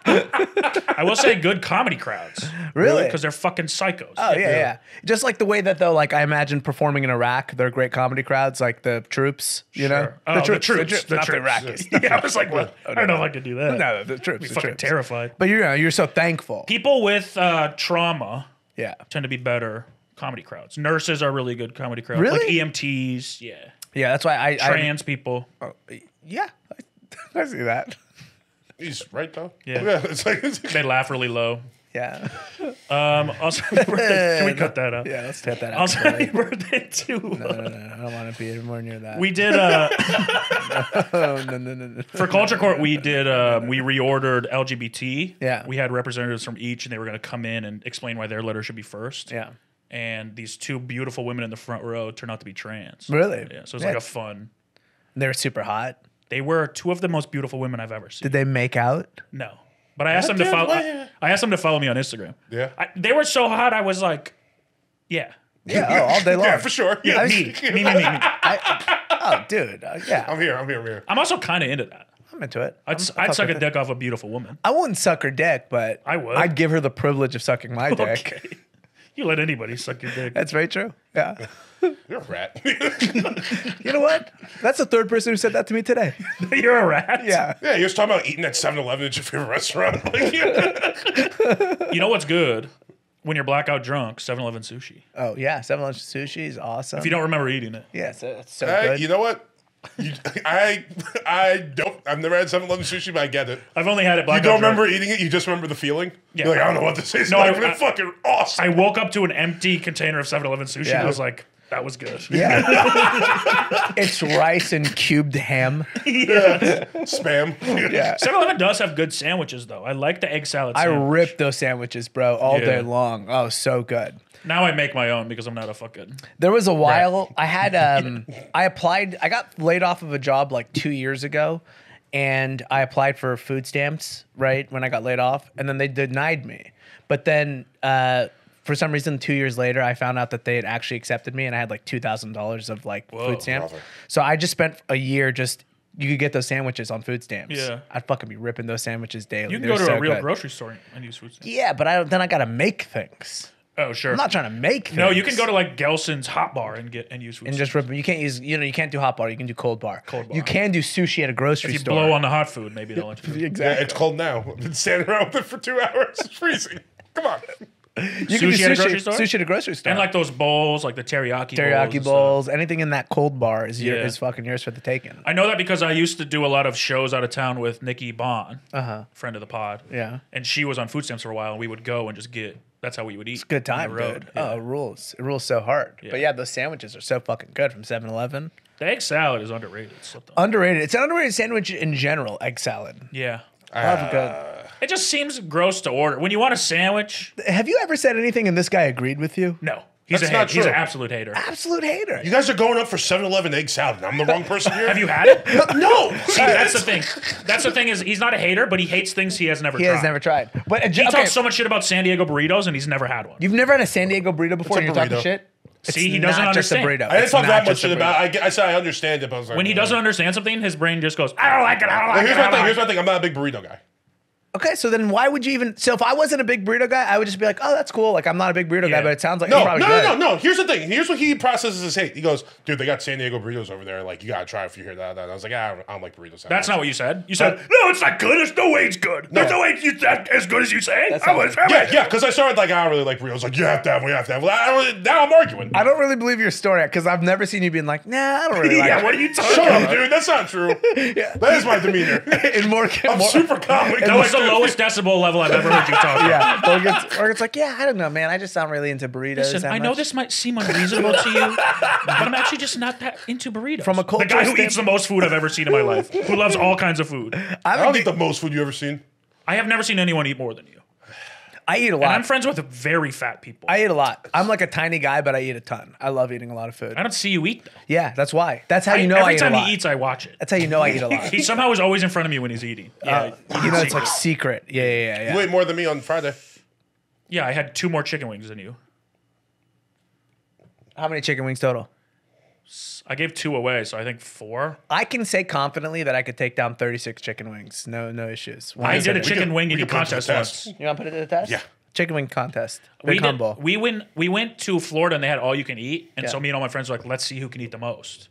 I will say good comedy crowds. Really? Because they're fucking psychos. Oh yeah. Just like the way that though, like I imagine performing in Iraq, they're great comedy crowds, like the troops, you know, Sure. Oh, the troops, not the Iraqis. Yeah, I was like, what? I don't know if I could do that. No, the troops. I'd be The fucking troops. terrified. But you're so thankful. People with trauma Yeah. tend to be better comedy crowds. Nurses are really good comedy crowds. Really? Like EMTs, yeah. Yeah, that's why I Trans people. yeah, I see that. He's right though. Yeah. It's like They laugh really low. Yeah. Also, happy birthday. Can we cut that out? Yeah, let's take that out. Also, happy birthday to. No, I don't want to be anywhere near that. We did oh, no. for Culture Court. We did we reordered LGBT. Yeah. We had representatives from each, and they were going to come in and explain why their letter should be first. Yeah. And these two beautiful women in the front row turned out to be trans. Really? Yeah. So it's like a fun. They were super hot. They were two of the most beautiful women I've ever seen. Did they make out? No, but I asked them to Dude, follow. why- I asked them to follow me on Instagram. Yeah. They were so hot. I was like, yeah. Yeah. Oh, all day long. Yeah, for sure. Yeah, Yeah. me. Oh, dude. Yeah. I'm here. I'm also kind of into that. I'm into it. I'd fuck suck a with it. dick off a beautiful woman. I wouldn't suck her dick, but I would. I'd give her the privilege of sucking my dick. Okay. You let anybody suck your dick. That's very true. Yeah. You're a rat. You know what? That's the third person who said that to me today. You're a rat. Yeah. Yeah, you was talking about eating at 7-Eleven at your favorite restaurant. Like, yeah. You know what's good? When you're blackout drunk, 7-Eleven sushi. Oh yeah. 7-Eleven sushi is awesome. If you don't remember eating it. yeah, it's so Hey, good. you know what? I don't. I've never had 7-Eleven sushi, but I get it. I've only had it You blackout don't drunk. remember eating it. You just remember the feeling. Yeah. You're like, I don't know what this is. No, like, I- but it's fucking awesome. I woke up to an empty container of 7-Eleven sushi Yeah. and I was like, that was good. Yeah. It's rice and cubed ham. Spam. Yeah. 7-Eleven does have good sandwiches, though. I like the egg salad I sandwich. rip those sandwiches, bro, all Yeah. day long. Oh, so good. Now I make my own because I'm not a fucking... There was a while I had I applied. I got laid off of a job like 2 years ago, and I applied for food stamps right when I got laid off, and then they denied me. But then for some reason, 2 years later, I found out that they had actually accepted me, and I had like $2,000 of like food stamps. brother. So I just spent a year just. You could get those sandwiches on food stamps. Yeah. I'd fucking be ripping those sandwiches daily. You can They're go to so a real good. grocery store and use food stamps. Yeah, but then I gotta make things. Oh, sure. I'm not trying to make things. No, you can go to like Gelson's Hot Bar and use food and stamps. just rip them. You can't use, you can't do hot bar. You can do cold bar. Cold bar. You can do sushi at a grocery If you store. blow on the hot food, maybe they'll let you. Yeah, Exactly. it's cold now. I've been standing around with it for 2 hours. It's freezing. Come on. You can do Sushi at a grocery store? Sushi at a grocery store. And like those bowls, like the teriyaki teriyaki bowls. bowls, anything in that cold bar is Yeah. is fucking yours for the taking. I know that because I used to do a lot of shows out of town with Nikki Bond, Uh-huh. friend of the pod. Yeah. And she was on food stamps for a while, and we would go and just get. That's how we would eat. It's Good time, on the road. dude. Yeah. Oh, it rules. It rules so hard. Yeah. But yeah, those sandwiches are so fucking good from 7-Eleven. The egg salad is underrated. Something. Underrated. It's an underrated sandwich in general, egg salad. Yeah. Love good. It just seems gross to order. When you want a sandwich, Have you ever said anything and this guy agreed with you? no. He's That's a not He's an true. absolute hater. Absolute hater. You guys are going up for 7-Eleven egg salad. And I'm the wrong person here. Have you had it? No. See, that's the thing. That's the thing is he's not a hater, but he hates things he has never He tried. has never tried. But He talks so much shit about San Diego burritos, and he's never had one. you've never had a San Diego burrito before? It's a And you're talking burrito. shit. See, It's he doesn't not just a understand. burrito. I didn't It's talk not that much just a shit about burrito. it. I said I understand it, but I was like, When he doesn't understand something, his brain just goes, I don't like it, I don't Well, like it. here's I my don't thing. like Here's it. my thing. I'm not a big burrito guy. Okay, so then why would you even? So if I wasn't a big burrito guy, I would just be like, oh, that's cool. Like I'm not a big burrito Yeah. guy, but it sounds like No, it's no, probably no, good. no, no. Here's the thing. Here's what he processes his hate. He goes, dude, they got San Diego burritos over there. Like, you gotta try if you hear that. And I was like, I don't like burritos. That's not what you said. You said, no, it's not good. There's no way it's good. There's no way it's that as good as you say. That's I not was, Yeah, because I started like, I don't really like burritos. Like, you have to have, we have to have. Well, now I'm arguing. I don't really believe your story because I've never seen you being like, nah, I don't really like Yeah, it. what are you talking Shut about? up, dude. That's not true. That is my demeanor. In more, I'm super calm. That was the lowest decibel level I've ever heard you talk about. yeah. Or it's like, yeah, I don't know, man. I just not really into burritos. Listen, that I know much. this might seem unreasonable to you, but I'm actually just not that into burritos. From a the culture guy who standpoint- eats the most food I've ever seen in my life, who loves all kinds of food. I don't think the most food you ever seen. I have never seen anyone eat more than you. I eat a And lot. I'm friends with very fat people. I eat a lot. I'm like a tiny guy, but I eat a ton. I love eating a lot of food. I don't see you eat, though. Yeah, that's why. That's how you know I Every eat time a lot. he eats, I watch it. That's how you know I eat a lot. He somehow is always in front of me when he's eating. Yeah, You know, it's like secret. Yeah. You ate more than me on Friday. yeah, I had 2 more chicken wings than you. How many chicken wings total? I gave 2 away, so I think 4. I can say confidently that I could take down 36 chicken wings. No issues. I did a We chicken could- wing we eating could put it to the contest test. once. You want to put it to the test? Yeah. Chicken wing contest. We, Big did, combo. we went to Florida and they had all you can eat, and Yeah. so me and all my friends were like, let's see who can eat the most.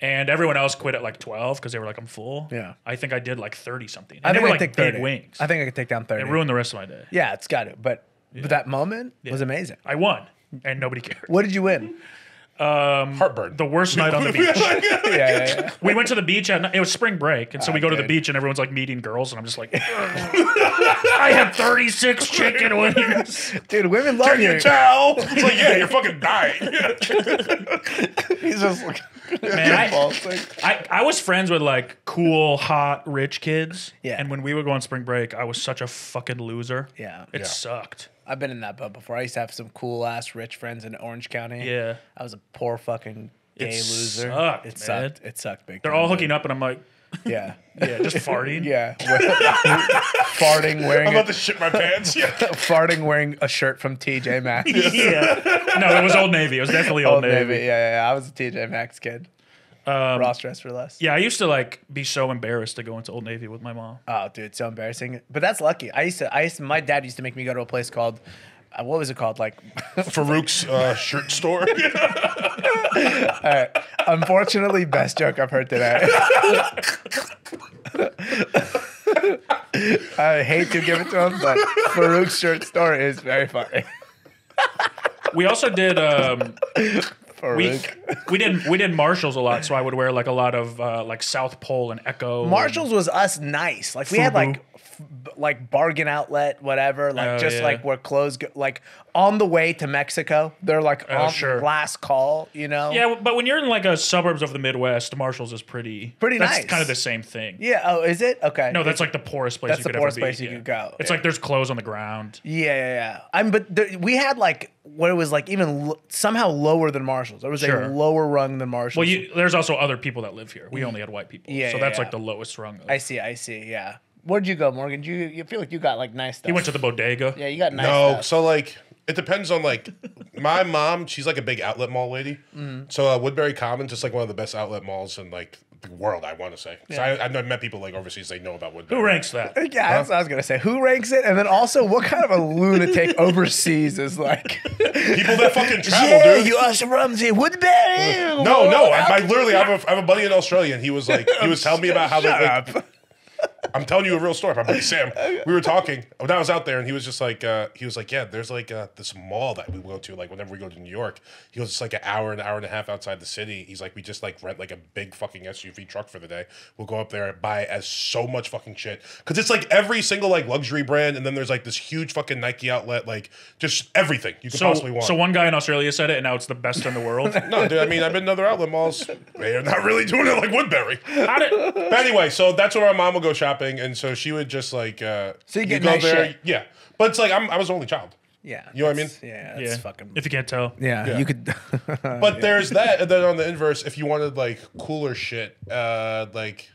And everyone else quit at like 12 because they were like, I'm full. Yeah. I think I did like 30 something. And I they think were I like could take big 30. wings. I think I could take down 30. It ruined the rest of my day. Yeah, it's got to. But that moment was amazing. I won, and nobody cared. What did you win? Heartburn. The worst night on the beach. Yeah. We went to the beach at it was spring break, and so we go to the beach, and everyone's like meeting girls, and I'm just like, I had 36 chicken wings. Dude, women love Can you. you tell? It's like, yeah, you're fucking dying. He's just like, Man, false, like- I was friends with like cool, hot, rich kids. Yeah. And when we would go on spring break, I was such a fucking loser. Yeah. It Yeah. sucked. I've been in that boat before. I used to have some cool ass rich friends in Orange County. Yeah. I was a poor fucking gay loser. sucked, It man. sucked. It sucked big. They're time, all dude. hooking up, and I'm like, Yeah. yeah, just farting. Yeah. Farting, wearing I'm about to shit my pants. Yeah. farting, wearing a shirt from TJ Maxx. Yeah. No, it was Old Navy. It was definitely Old, Navy. Yeah. I was a TJ Maxx kid. Ross dressed for less. Yeah, I used to like be so embarrassed to go into Old Navy with my mom. Oh, dude, so embarrassing. But that's lucky. My dad used to make me go to a place called, what was it called? Like, Farouk's shirt store. unfortunately, best joke I've heard today. I hate to give it to him, but Farouk's shirt store is very funny. We also did we Farouk. we did Marshalls a lot, so I would wear like a lot of like South Pole and Echo. Marshalls was us nice. Like we had like bargain outlet, whatever. Like Oh, just yeah. like where clothes go, like on the way to Mexico. They're like on sure. last call, you know? Yeah, but when you're in like a suburbs of the Midwest, Marshalls is pretty Pretty that's nice. kind of the same thing. Yeah. Oh, is it? Okay. No, that's like the poorest place That's you the could poorest ever be. place you yeah. could go. It's Yeah. like there's clothes on the ground. Yeah. We had like what it was like even somehow lower than Marshalls. There was Sure. a lower rung than Marshalls. Well, there's also other people that live here. We only had white people. Yeah, so yeah, that's yeah. like the lowest rung. I see. Yeah. Where'd you go, Morgan? You feel like you got like nice stuff. He went to the bodega. Yeah, you got nice No, stuff. so like it depends on like my mom. She's like a big outlet mall lady. So Woodbury Commons is like one of the best outlet malls in like the world. I want to say. So I've met people like overseas. They know about Woodbury. Who ranks that? Yeah, that's what I was gonna say. Who ranks it? And then also, what kind of a lunatic overseas is like? People that fucking travel, Yeah, dude. you are from Ramsey Woodbury. No, I literally I have a buddy in Australia, and he was like, he was telling me about how they. Shut Like, up. I'm telling you a real story. My buddy Sam. We were talking when I was out there, and he was just like, yeah, there's like this mall that we go to, like whenever we go to New York. He goes, it's like an hour and a half outside the city. He's like, we just like rent like a big fucking SUV truck for the day. We'll go up there and buy as so much fucking shit because it's like every single like luxury brand, and then there's like this huge fucking Nike outlet, like just everything you could possibly want. So one guy in Australia said it, and now it's the best in the world. No, dude. I mean, I've been to other outlet malls. They're not really doing it like Woodbury. How did, But anyway, so that's where my mom would go shopping, and so she would just like. So you get go nice there, shit. yeah. But it's like I was the only child. Yeah. You know what I mean? Yeah, Yeah. that's fucking. If you can't tell. Yeah, you could. But there's that, and then on the inverse, if you wanted like cooler shit, like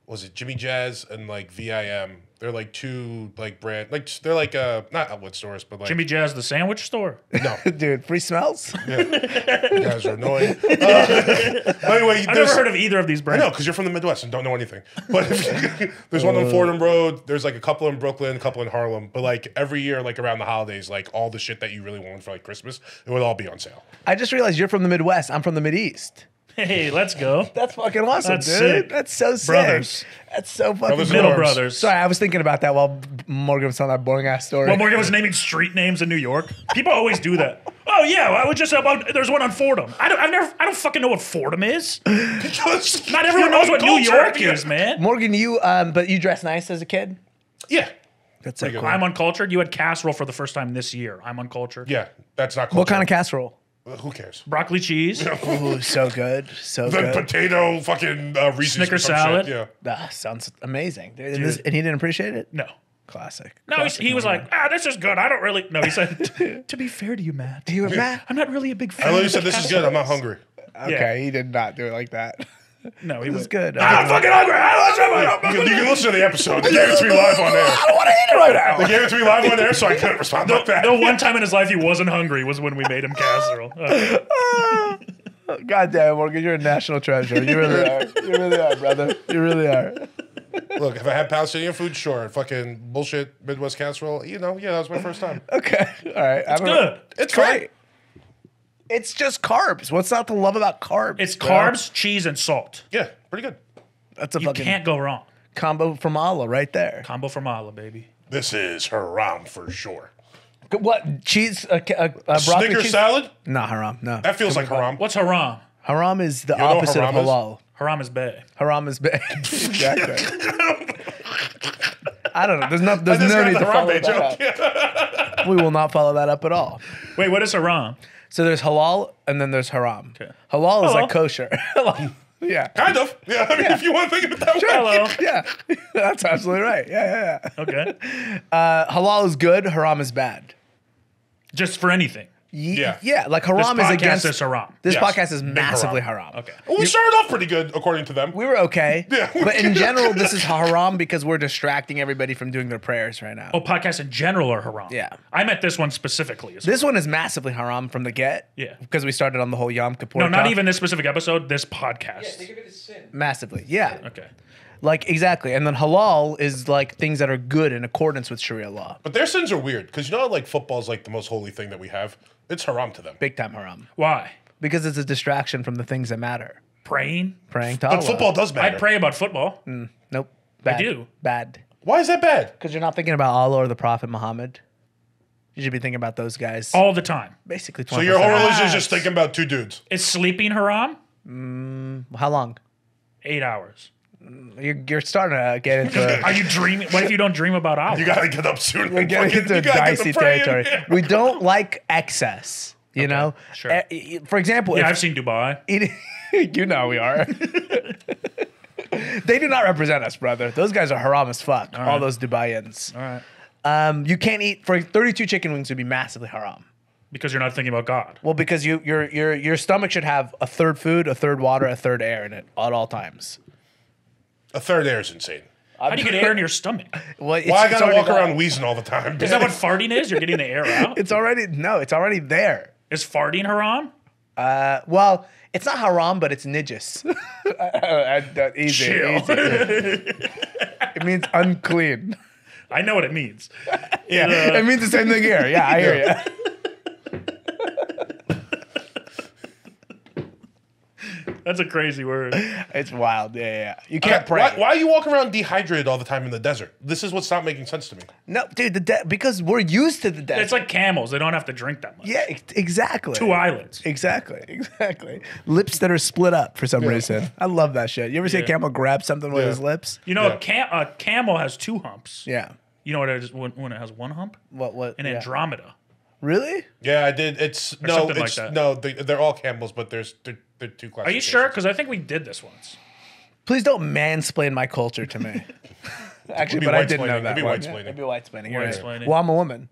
was it Jimmy Jazz and like VIM? They're like two like brand, like they're like not outlet stores, but like Jimmy Jazz, the sandwich store. No, Dude, free smells? you guys are annoying. Anyway, I've never heard of either of these I brands. know because you're from the Midwest and don't know anything. But there's one on Fordham Road. There's like a couple in Brooklyn, a couple in Harlem. But like every year, like around the holidays, like all the shit that you really want for like Christmas, it would all be on sale. I just realized you're from the Midwest. I'm from the Mideast. Hey, let's go. That's fucking awesome, That's dude. sick. That's so sick. Brothers. That's so fucking Brothers in Middle arms. brothers. Sorry, I was thinking about that while Morgan was telling that boring ass story. Well, Morgan was naming street names in New York. People always do that. Oh yeah, I was just about. There's one on Fordham. I don't fucking know what Fordham is. Not everyone knows what New York is, man. Morgan, you but you dressed nice as a kid? Yeah, That's so Pretty cool. good. I'm uncultured. You had casserole for the first time this year. I'm uncultured. yeah, that's not. What kind of cultural. casserole? Who cares? Broccoli cheese. Ooh, so good. So The good. potato fucking Reese's Snicker or some salad. shit, Yeah. Sounds amazing. Dude, and he didn't appreciate it? No. Classic. No, he was like, this is good. I don't really. No, he said, to be fair to you, Matt, You were mad? I'm not really a big fan. I literally of said this is good. I'm not hungry. Okay, Yeah. he did not do it like that. No, he It was was good. I'm fucking hungry. You can listen to the episode. They gave it to me live on there. I don't want to eat it right now. They gave it to me live on there, so I couldn't respond like that. The one time in his life he wasn't hungry was when we made him casserole. God damn it, Morgan, you're a national treasure. You really are. You really are, brother. You really are. Look, if I had Palestinian food, sure. Fucking bullshit Midwest casserole, that was my first time. Okay. All right. It's good. It's Try great. it. It's just carbs. What's not to love about carbs? It's bro? carbs, cheese, and salt. Yeah, pretty good. That's a You fucking can't go wrong. combo from Allah right there. Combo from Allah, baby. This is haram for sure. What cheese? Broccoli Snicker cheese? salad? No, haram. No. That feels like haram. What's haram? Haram is the know what opposite of haram is? halal. Haram is bad. Haram is bad. Exactly. I don't know. There's no I just need got to the follow harambe that joke. up. We will not follow that up at all. Wait, what is haram? So there's halal and then there's haram. Okay. Halal is Hello. like kosher. Yeah. Kind of. Yeah, I mean, if you want to think of it that way. Hello. Yeah. That's absolutely right. Yeah. Okay. Halal is good. Haram is bad. Just for anything. Yeah. Yeah. Like This haram is podcast against. is haram. This Yes. podcast is Big massively haram. haram. Okay. Well, we started off pretty good, according to them. We were okay. Yeah. But in general, this is haram because we're distracting everybody from doing their prayers right now. Oh, podcasts in general are haram. Yeah. I meant this one specifically. This one is massively haram from the get. Yeah. Because we started on the whole Yom Kippur. No, not talk. even this specific episode. This podcast. Yeah, think of it as sin. Massively. Yeah. Okay. Like, exactly. And then halal is like things that are good in accordance with Sharia law. But their sins are weird, because you know how, like, football is like the most holy thing that we have? It's haram to them. Big time haram. Why? Because it's a distraction from the things that matter. Praying. Praying to But Allah. football does I matter. pray about football. Nope. Bad. do. Bad. Why is that bad? Because you're not thinking about Allah or the Prophet Muhammad. You should be thinking about those guys. All the time. Basically 24/7. So your whole religion is just thinking about two dudes. Is sleeping haram? How long? 8 hours. You're starting to get into Are you dreaming? What if you don't dream about Allah? You gotta get up soon. You're getting into You gotta get dicey to praying. territory. We don't like excess. You know? sure. For example, yeah, if I've seen Dubai. eating, you know we are. They do not represent us, brother. Those guys are haram as fuck. All right. those Dubaians. All right. You can't eat for 32 chicken wings would be massively haram. Because you're not thinking about God. Well, because your stomach should have a third food, a third water, a third air in it at all times. A third air is insane. How do you get air in your stomach? Well, it's, Why I it's gotta already walk there. around wheezing all the time? Is that what farting is? You're getting the air out? It's already it's already there. Is farting haram? Well, it's not haram, but it's nijis. Easy, Chill. easy. It means unclean. I know what it means. Yeah, it means the same thing here. Yeah, I hear you. That's a crazy word. It's wild. Yeah. You can't pray. Why are you walking around dehydrated all the time in the desert? This is what's not making sense to me. No, dude, because we're used to the desert. It's like camels. They don't have to drink that much. Yeah, exactly. 2 islands. Exactly. Lips that are split up for some reason. I love that shit. You ever see a Yeah. camel grab something with Yeah. his lips? You know, Yeah. a camel has 2 humps. Yeah. You know what it is when it has 1 hump? What? An yeah. Andromeda. Really? Yeah, I did. It's no, something like it's that. no. They're all camels, but they're 2 classifications. Are you sure? Because I think we did this once. Please don't mansplain my culture to me. Actually, It'd be but I didn't know white-splaining. that. It'd be one. white-splaining. It'd be white-splaining. You're right. White-splaining. Well, I'm a woman.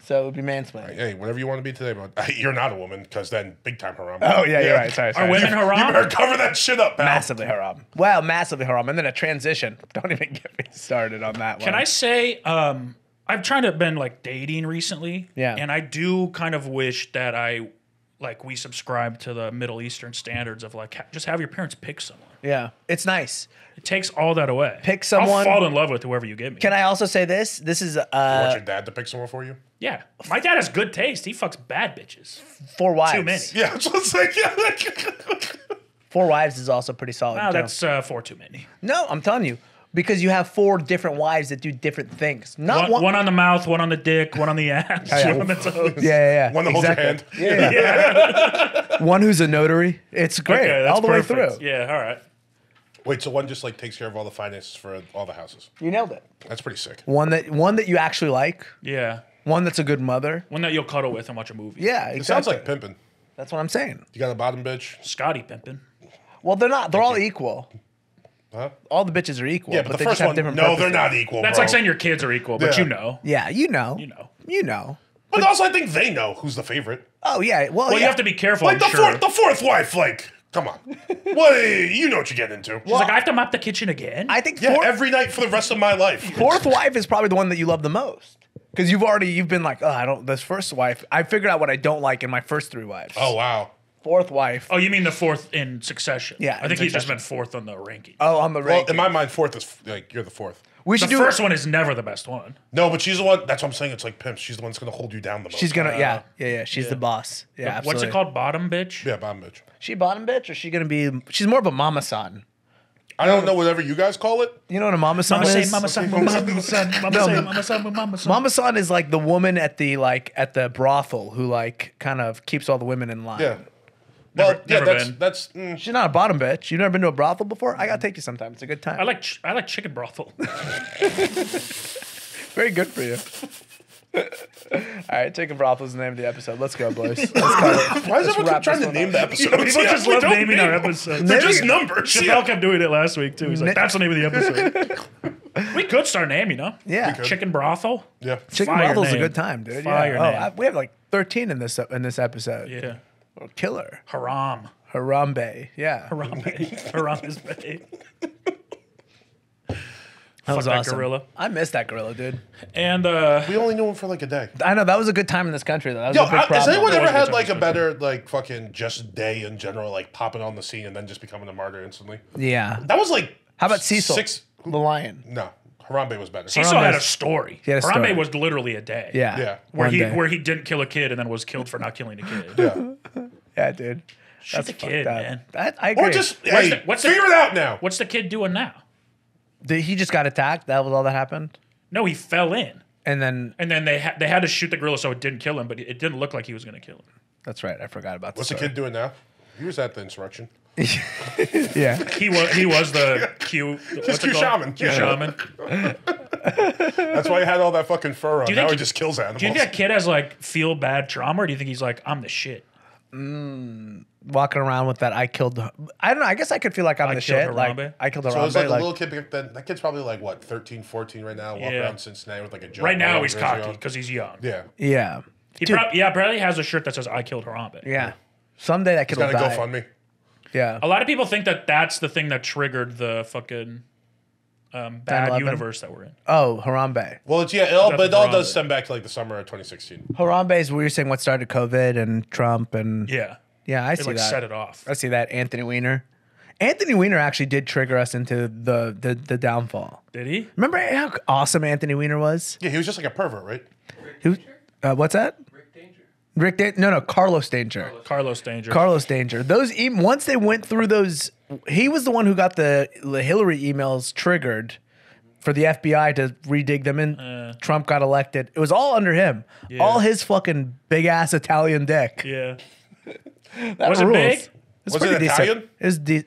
So it would be mansplaining. Hey, whatever you want to be today, but you're not a woman, because then big time haram. Oh, yeah, you're right. Sorry. Are women You haram? better cover that shit up, pal. Massively haram. Well, massively haram. And then a transition. Don't even get me started on that one. Can I say, I've tried to been like dating recently. Yeah. And I do kind of wish that we subscribe to the Middle Eastern standards of like, just have your parents pick someone. Yeah. It's nice. It takes all that away. Pick someone. I'll fall in love with whoever you give me. Can I also say this? This is You want your dad to pick someone for you? Yeah. My dad has good taste. He fucks bad bitches. 4 wives. Too many. Yeah, that's what I'm saying. Yeah. 4 wives is also pretty solid. Wow, too. that's 4 too many. No, I'm telling you. Because you have 4 different wives that do different things. Not One on the mouth, one on the dick, one on the ass, yeah. one on the toes. Yeah. One that holds your hand. Yeah. One who's a notary. It's great. Okay, that's all the perfect. way through. Yeah, all right. Wait, so one just like takes care of all the finances for all the houses. You nailed it. That's pretty sick. One that you actually like. Yeah. One that's a good mother. One that you'll cuddle with and watch a movie. Yeah, exactly. It sounds like pimping. That's what I'm saying. You got a bottom bitch? Scotty pimping. Well, they're not. They're all equal. Huh? All the bitches are equal. Yeah, but the they first just have one, different no, purposes. they're not equal, That's bro. like saying your kids are equal, but Yeah. you know. Yeah, you know. You know. But also, I think they know who's the favorite. Oh yeah. Well, Well, yeah. you have to be careful, Like I'm sure. the fourth wife, like, come on. What, you know what you're getting into. She's like, I have to mop the kitchen again? I think Yeah, every night for the rest of my life. 4th wife is probably the one that you love the most. Because you've been like, this first wife. I figured out what I don't like in my first 3 wives. Oh, wow. 4th wife. Oh, you mean the 4th in succession? Yeah, I think in he's just succession. been 4th on the ranking. Oh, on the Well, ranking. in my mind, fourth is like, you're the fourth. We The should do first one is never the best one. No, but she's the one, that's what I'm saying. It's like pimps. She's the one that's going to hold you down the most. She's gonna. Yeah. She's the boss. Yeah. What's Absolutely. it called? Bottom bitch? Yeah, bottom bitch. She bottom bitch, or she gonna be? She's more of a mama san. I don't know whatever you guys call it. You know what a mama san Mama say, is? mama son, mama son, mama son, mama say, mama son, mama son. Mama san is like the woman at the brothel who like kind of keeps all the women in line. Yeah. Well, Never been. that's She's not a bottom bitch. You've never been to a brothel before? I gotta take you sometime. It's a good time. I like chicken brothel. Very good for you. All right, chicken brothel is the name of the episode. Let's go, boys. Let's call it. why is Let's everyone wrap trying this to one name up. the episode? People just love naming our episodes. They're just numbers. Chappelle kept doing it last week too. He's like, "That's the name of the episode." We could start a name, you know? Yeah. Chicken brothel. Yeah. Chicken Fire brothel's a name. good time, dude. Fire Yeah. name. We have like 13 in this episode. Yeah. Killer. Haram. Harambe. Yeah. Harambe. Haram is bae. That was Fuck that awesome. gorilla. I miss that gorilla, dude. And We only knew him for like a day. I know that was a good time in this country, though. That was Yo, a big has problem. anyone That ever was a good had time like a for better like fucking just day in general, like popping on the scene and then just becoming a martyr instantly? Yeah. That was like How about Cecil? 6. The lion. No, Harambe was better. Cecil had a Harambe's- story. He had a story. Harambe was literally a day. Yeah. Yeah. Where One day. where he didn't kill a kid and then was killed for not killing a kid. Yeah. Yeah, dude. Shoot the kid, fucked up. man. I agree. Or just hey, what's the- figure it out now. What's the kid doing now? He just got attacked. That was all that happened. No, he fell in. And then They had to shoot the gorilla so it didn't kill him, but it didn't look like he was going to kill him. that's right. I forgot about What's this. the kid doing now? He was at the insurrection. Yeah. He was the Q. What's Q it called? shaman. Q Yeah. shaman. That's why he had all that fucking fur on. you Now think he he- just kills animals. Do you think that kid has like feel bad trauma, or do you think he's like, I'm the shit? Walking around with that, I don't know. I guess I could feel like I'm the killed shit. Harambe? Like I killed So it was Harambe. like a Like, little kid. That kid's probably like what, 13, 14 right now. Walking Yeah. around Cincinnati with like a joke. Right now around he's his cocky ear. because he's young. Yeah. yeah. He Dude. probably has a shirt that says I killed Harambe. Yeah. Someday that kid He's will got die. to GoFundMe. Yeah. A lot of people think that that's the thing that triggered the fucking bad 9/11? universe that we're in. Oh, Harambe. Well, it's but it all does stem back to like the summer of 2016. Harambe is where you're saying what started COVID and Trump and Yeah. yeah, I It see like that. set it off. I see that. Anthony Weiner. Anthony Weiner actually did trigger us into the downfall. Did he? Remember how awesome Anthony Weiner was? Yeah, he was just like a pervert, right? He was, what's that? Rick Danger. No, Carlos Danger. Carlos Danger. Carlos Danger. Those once they went through those, he was the one who got the Hillary emails triggered for the FBI to redig them, and Trump got elected. It was all under him. Yeah. All his fucking big ass Italian dick. Yeah. That Was it rules. big? It's Was it pretty decent. Italian?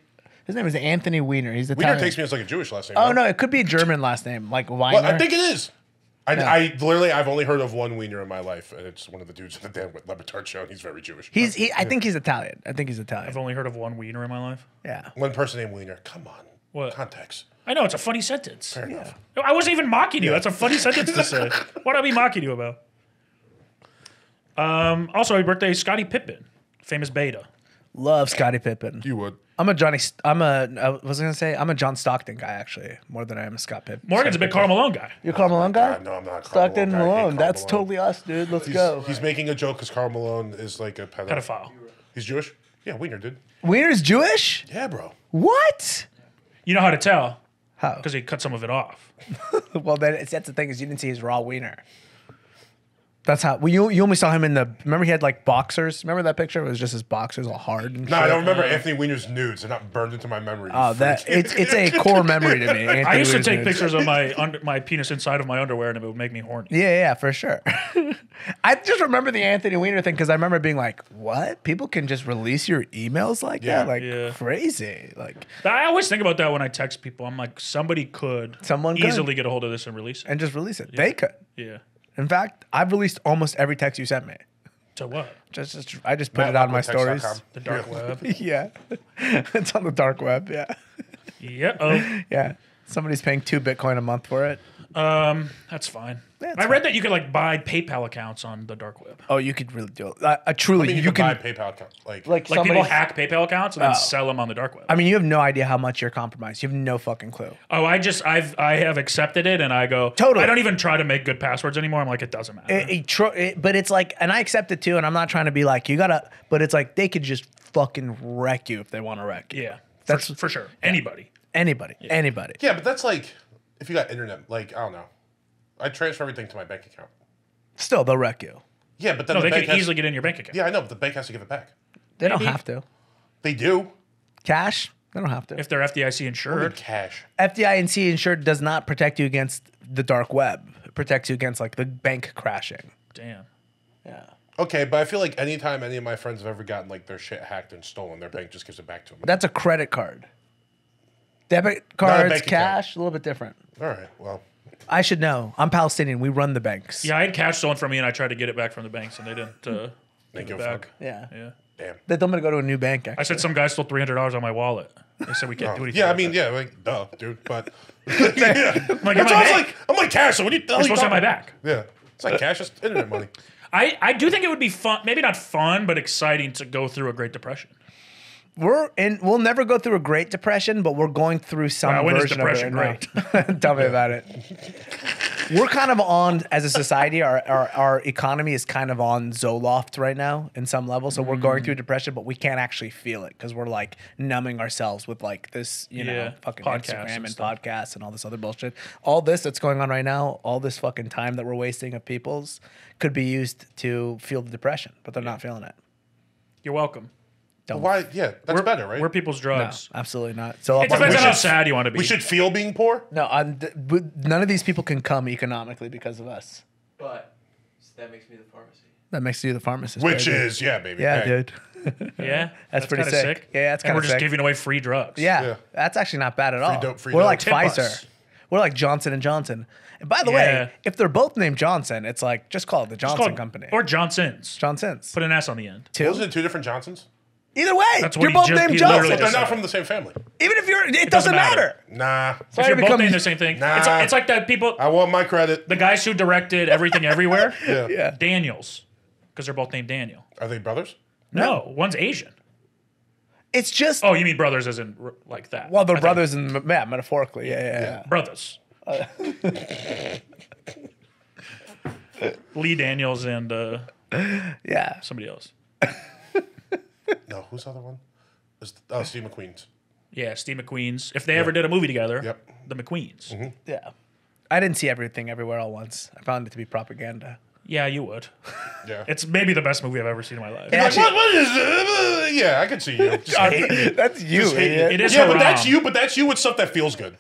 His name is Anthony Weiner. He's Weiner Italian. takes me as like a Jewish last name. Oh no, it could be a German last name, like Weiner. Well, I think it is. I literally I've only heard of one Wiener in my life, and it's one of the dudes in the Dan Lebitard show, and he's very Jewish. I think he's Italian. I think he's Italian. I've only heard of one wiener in my life. Yeah. One person named Wiener. Come on. What? Context. I know, it's a funny sentence. Fair enough. I wasn't even mocking you. That's a funny sentence to say. What would I be mocking you about? Also, happy birthday, Scottie Pippen, famous beta. Love Scottie Pippen. You would. I'm a John Stockton guy actually, more than I am a Scott Pippen. Morgan's a big Karl Malone guy. You're Karl Malone guy? God, no, I'm not. Stockton Karl Malone. Malone. That's totally us, dude. Let's go. He's making a joke because Karl Malone is like a Pedophile. He's Jewish? Yeah, Wiener, dude. Wiener's Jewish? Yeah, bro. What? You know how to tell? How? Because he cut some of it off. Well, that's the thing is you didn't see his raw wiener. That's how. Well, you only saw him in the. Remember he had like boxers. Remember that picture? It was just his boxers all hard. And No, shit? I don't remember Anthony Weiner's nudes. They're not burned into my memory. Oh, that it's a core memory to me. I used to Anthony take Weiner's pictures of my penis inside of my underwear, and it would make me horny. Yeah, for sure. I just remember the Anthony Weiner thing because I remember being like, "What? People can just release your emails like Yeah. that? Like Yeah. crazy? Like I always think about that when I text people. I'm like, somebody could easily get a hold of this and release it. and just release it? They could. Yeah. In fact, I've released almost every text you sent me. To what? I just put it on my stories. MattLockwoodText.com. The dark web. Yeah, it's on the dark web. Yeah, Yeah. Oh, yeah. Somebody's paying 2 Bitcoin a month for it. that's fine. Yeah, it's I read that you could like buy PayPal accounts on the dark web. Oh, you could really do it. Truly, I mean, you can buy PayPal account. Like Like people somebody's- hack PayPal accounts and then sell them on the dark web. I mean, you have no idea how much you're compromised. You have no fucking clue. Oh, I have accepted it, and I go Totally. I don't even try to make good passwords anymore. I'm like, it doesn't matter. But it's like, and I accept it too. And I'm not trying to be like you gotta. But it's like they could just fucking wreck you if they want to wreck you. Yeah, That's- for sure. Anybody. Anybody. yeah, but that's like if you got internet. Like I don't know. I transfer everything to my bank account. Still, they'll wreck you. Yeah, but then No, the they bank could easily get in your bank account. Yeah, I know, but the bank has to give it back. They don't Maybe. have to. They do. Cash. They don't have to. If they're FDIC Only insured. cash. FDIC insured does not protect you against the dark web. It protects you against like the bank crashing. Damn. Yeah. Okay, but I feel like anytime any of my friends have ever gotten like their shit hacked and stolen, their bank just gives it back to them. That's a credit card. Debit Not a cards, bank account. cash, a little bit different. All right, well, I should know. I'm Palestinian. We run the banks. Yeah, I had cash stolen from me, and I tried to get it back from the banks, and they didn't Thank give you, it back. fuck. Yeah. Yeah. Damn. They told me to go to a new bank. I Actually. said some guy stole $300 on my wallet. They said we can't do anything. Yeah, I about mean, that. yeah, like, duh, dude, but yeah. I'm like, That's why I was like, I'm like cash. So what do you? you're supposed to have my back. Yeah, it's like cash, it's internet money. I do think it would be fun, maybe not fun, but exciting to go through a Great Depression. We'll never go through a Great Depression, but we're going through some Wow, when is version of it. depression right now. Tell me about it. We're kind of on, as a society, our economy is kind of on Zoloft right now in some level. So we're going through depression, but we can't actually feel it because we're like numbing ourselves with like this, Yeah, fucking podcasts Instagram and and stuff. podcasts and all this other bullshit. All this that's going on right now, all this fucking time that we're wasting of people's could be used to feel the depression, but they're not feeling it. You're welcome. Don't. Why? Yeah, that's better, right? We're people's No, drugs. absolutely not. So It depends we on how should- sad you want to be. we should feel being poor. No, none of these people can come economically because of us. But so that makes me the pharmacy. That makes you the pharmacist. Which baby. is, yeah, baby. Yeah, hey. dude. Yeah, That's pretty kinda sick. Yeah, that's And we're kinda just sick. giving away free drugs. Yeah, Yeah. that's actually not bad at all. dope, free We're dope. like Tip Pfizer. us. We're like Johnson and Johnson. And by the Yeah. way, if they're both named Johnson, it's like just call it the It's Johnson called- Company. Or Johnson's. Johnson's. Put an S on the end. Two. Wasn't it two different Johnsons? Either way, That's what you're he both just- named he Johnson. literally But they're just not said from the same family. Even if you're, it doesn't doesn't matter. matter. Nah. Sorry If you're to both become- named the same thing. Nah. It's like the people, I want my credit. the guys who directed Everything Everywhere. Yeah. Yeah. Daniels. Because they're both named Daniel. Are they brothers? No, one's Asian. It's just Oh, you mean brothers as in like that? well, they're I thought- brothers and yeah, metaphorically. Yeah. Brothers. Lee Daniels and Yeah. somebody else. No, who's the other one? Steve McQueen's. Yeah, Steve McQueen's. If they ever did a movie together, Yep. the McQueens. Yeah. I didn't see Everything Everywhere all once. I found it to be propaganda. Yeah, you would. Yeah. It's maybe the best movie I've ever seen in my life. Yeah. Like, what is it? Yeah, I can see you. Just hating it. That's you. Just hating idiot. It is yeah, but haram. that's you. But that's you with stuff that feels good.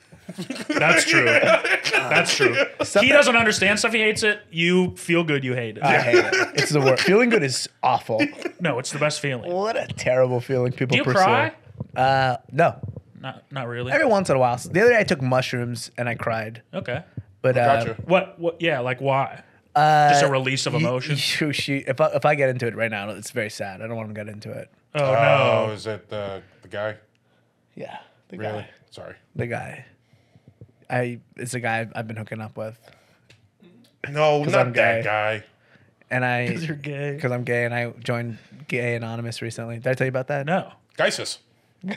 That's true. That's true. He doesn't understand stuff. He hates it. You feel good. You hate it. I hate it. It's the worst. Feeling good is awful. No, it's the best feeling. What a terrible feeling people Do you pursue. cry? No. Not really. Every once in a while. So the other day I took mushrooms and I cried. Okay. But Gotcha. What? Yeah. Like why? Just a release of emotion. If I get into it right now, it's very sad. I don't want to get into it. Oh Oh, no. is it the guy? Yeah. The Really? guy. Sorry. The guy. It's a guy I've been hooking up with. No, I'm not gay. that guy. and I Because you're gay. because I'm gay and I joined Gay Anonymous recently. Did I tell you about that? No. Geisis. All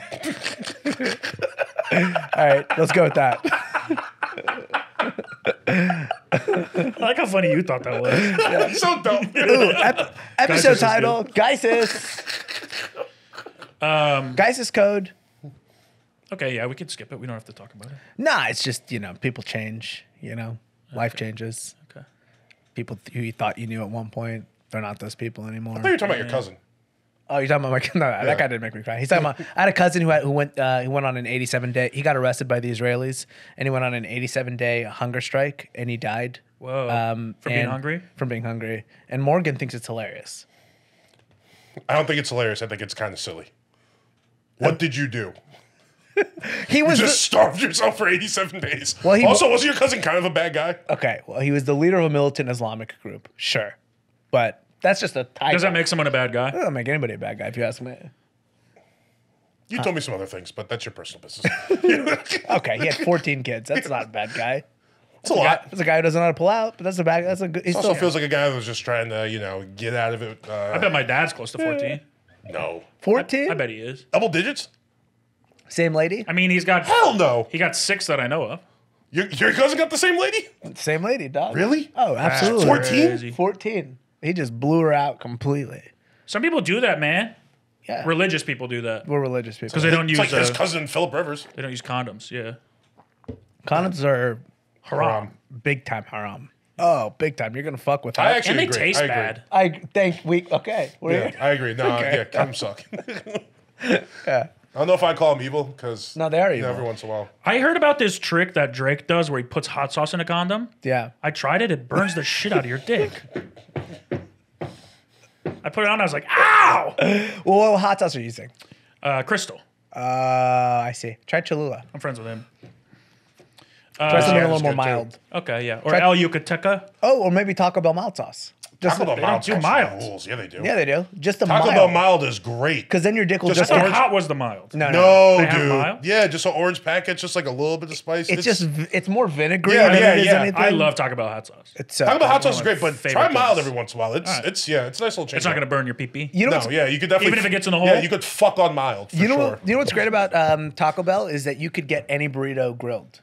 right, let's go with that. I like how funny you thought that was. It's so dumb. Ooh, episode Geisis is title: Geisis. Geisis code. Okay, yeah, we could skip it. We don't have to talk about it. Nah, it's just people change. Life changes. Okay. People who you thought you knew at one point, they're not those people anymore. I thought you were talking about your cousin. Oh, you're talking about my no, that guy didn't make me cry. He's talking about I had a cousin who went on an 87-day. He got arrested by the Israelis and he went on an 87-day hunger strike and he died. Whoa. For being hungry? From being hungry. And Morgan thinks it's hilarious. I don't think it's hilarious. I think it's kind of silly. What did you do? He was Just starved yourself for 87 days. Well, Also, wasn't your cousin kind of a bad guy? okay. Well, he was the leader of a militant Islamic group, sure, but that's just a title. Does that make someone a bad guy? That doesn't make anybody a bad guy if you ask me. You told me some other things, but that's your personal business. Okay, he had 14 kids. That's not a bad guy. It's a lot. That's a guy who doesn't know how to pull out, but that's a bad. That's a good. He Also feels like a guy that was just trying to, get out of it. I bet my dad's close to 14. No. 14. I bet he is. Double digits? Same lady. I mean, he's got Hell no. he got 6 that I know of. Your cousin got the same lady? Same lady, dog. Really? Oh, absolutely. 14? Crazy. 14. He just blew her out completely. Some people do that, man. Yeah. Religious people do that We're religious people. because they don't It's use like his cousin Philip Rivers. they don't use condoms. Yeah. Condoms are Haram. big time haram. Oh, big time. You're gonna fuck with I that. actually And they agree. taste I agree. bad. I think we okay. We're Yeah, here. I agree. No, yeah, condoms suck. I don't know if I call them evil because No, they are evil. every once in a while. I heard about this trick that Drake does where he puts hot sauce in a condom. Yeah. I tried it. It burns the shit out of your dick. I put it on. I was like, ow! Well, what hot sauce are you using? Crystal. I see. Try Cholula. I'm friends with him. Try something a that's little more good, too. mild. Okay, yeah. Or Try- El Yucateca. Oh, or maybe Taco Bell mild sauce. Just Taco Bell they don't mild do sauce mild. rules. Yeah, they do. yeah, they do. Just a Taco mild. Bell mild is great. Because then your dick will Just just. I thought orange- hot was the mild. No. No, They have dude. mild? Yeah, just an orange packet, just like a little bit of spice. It's just it's more vinegary Yeah, than yeah, it is yeah. anything. I love Taco Bell hot sauce. It's Taco Bell hot sauce is one of great, my but favorite try mild things. every once in a while. It's Alright. it's a nice little change. It's not going to burn your pee-pee. You know No, what's, yeah, you could definitely Even if it gets in the hole? Yeah, you could fuck on mild. For you know sure. you know what's great about Taco Bell is that you could get any burrito grilled.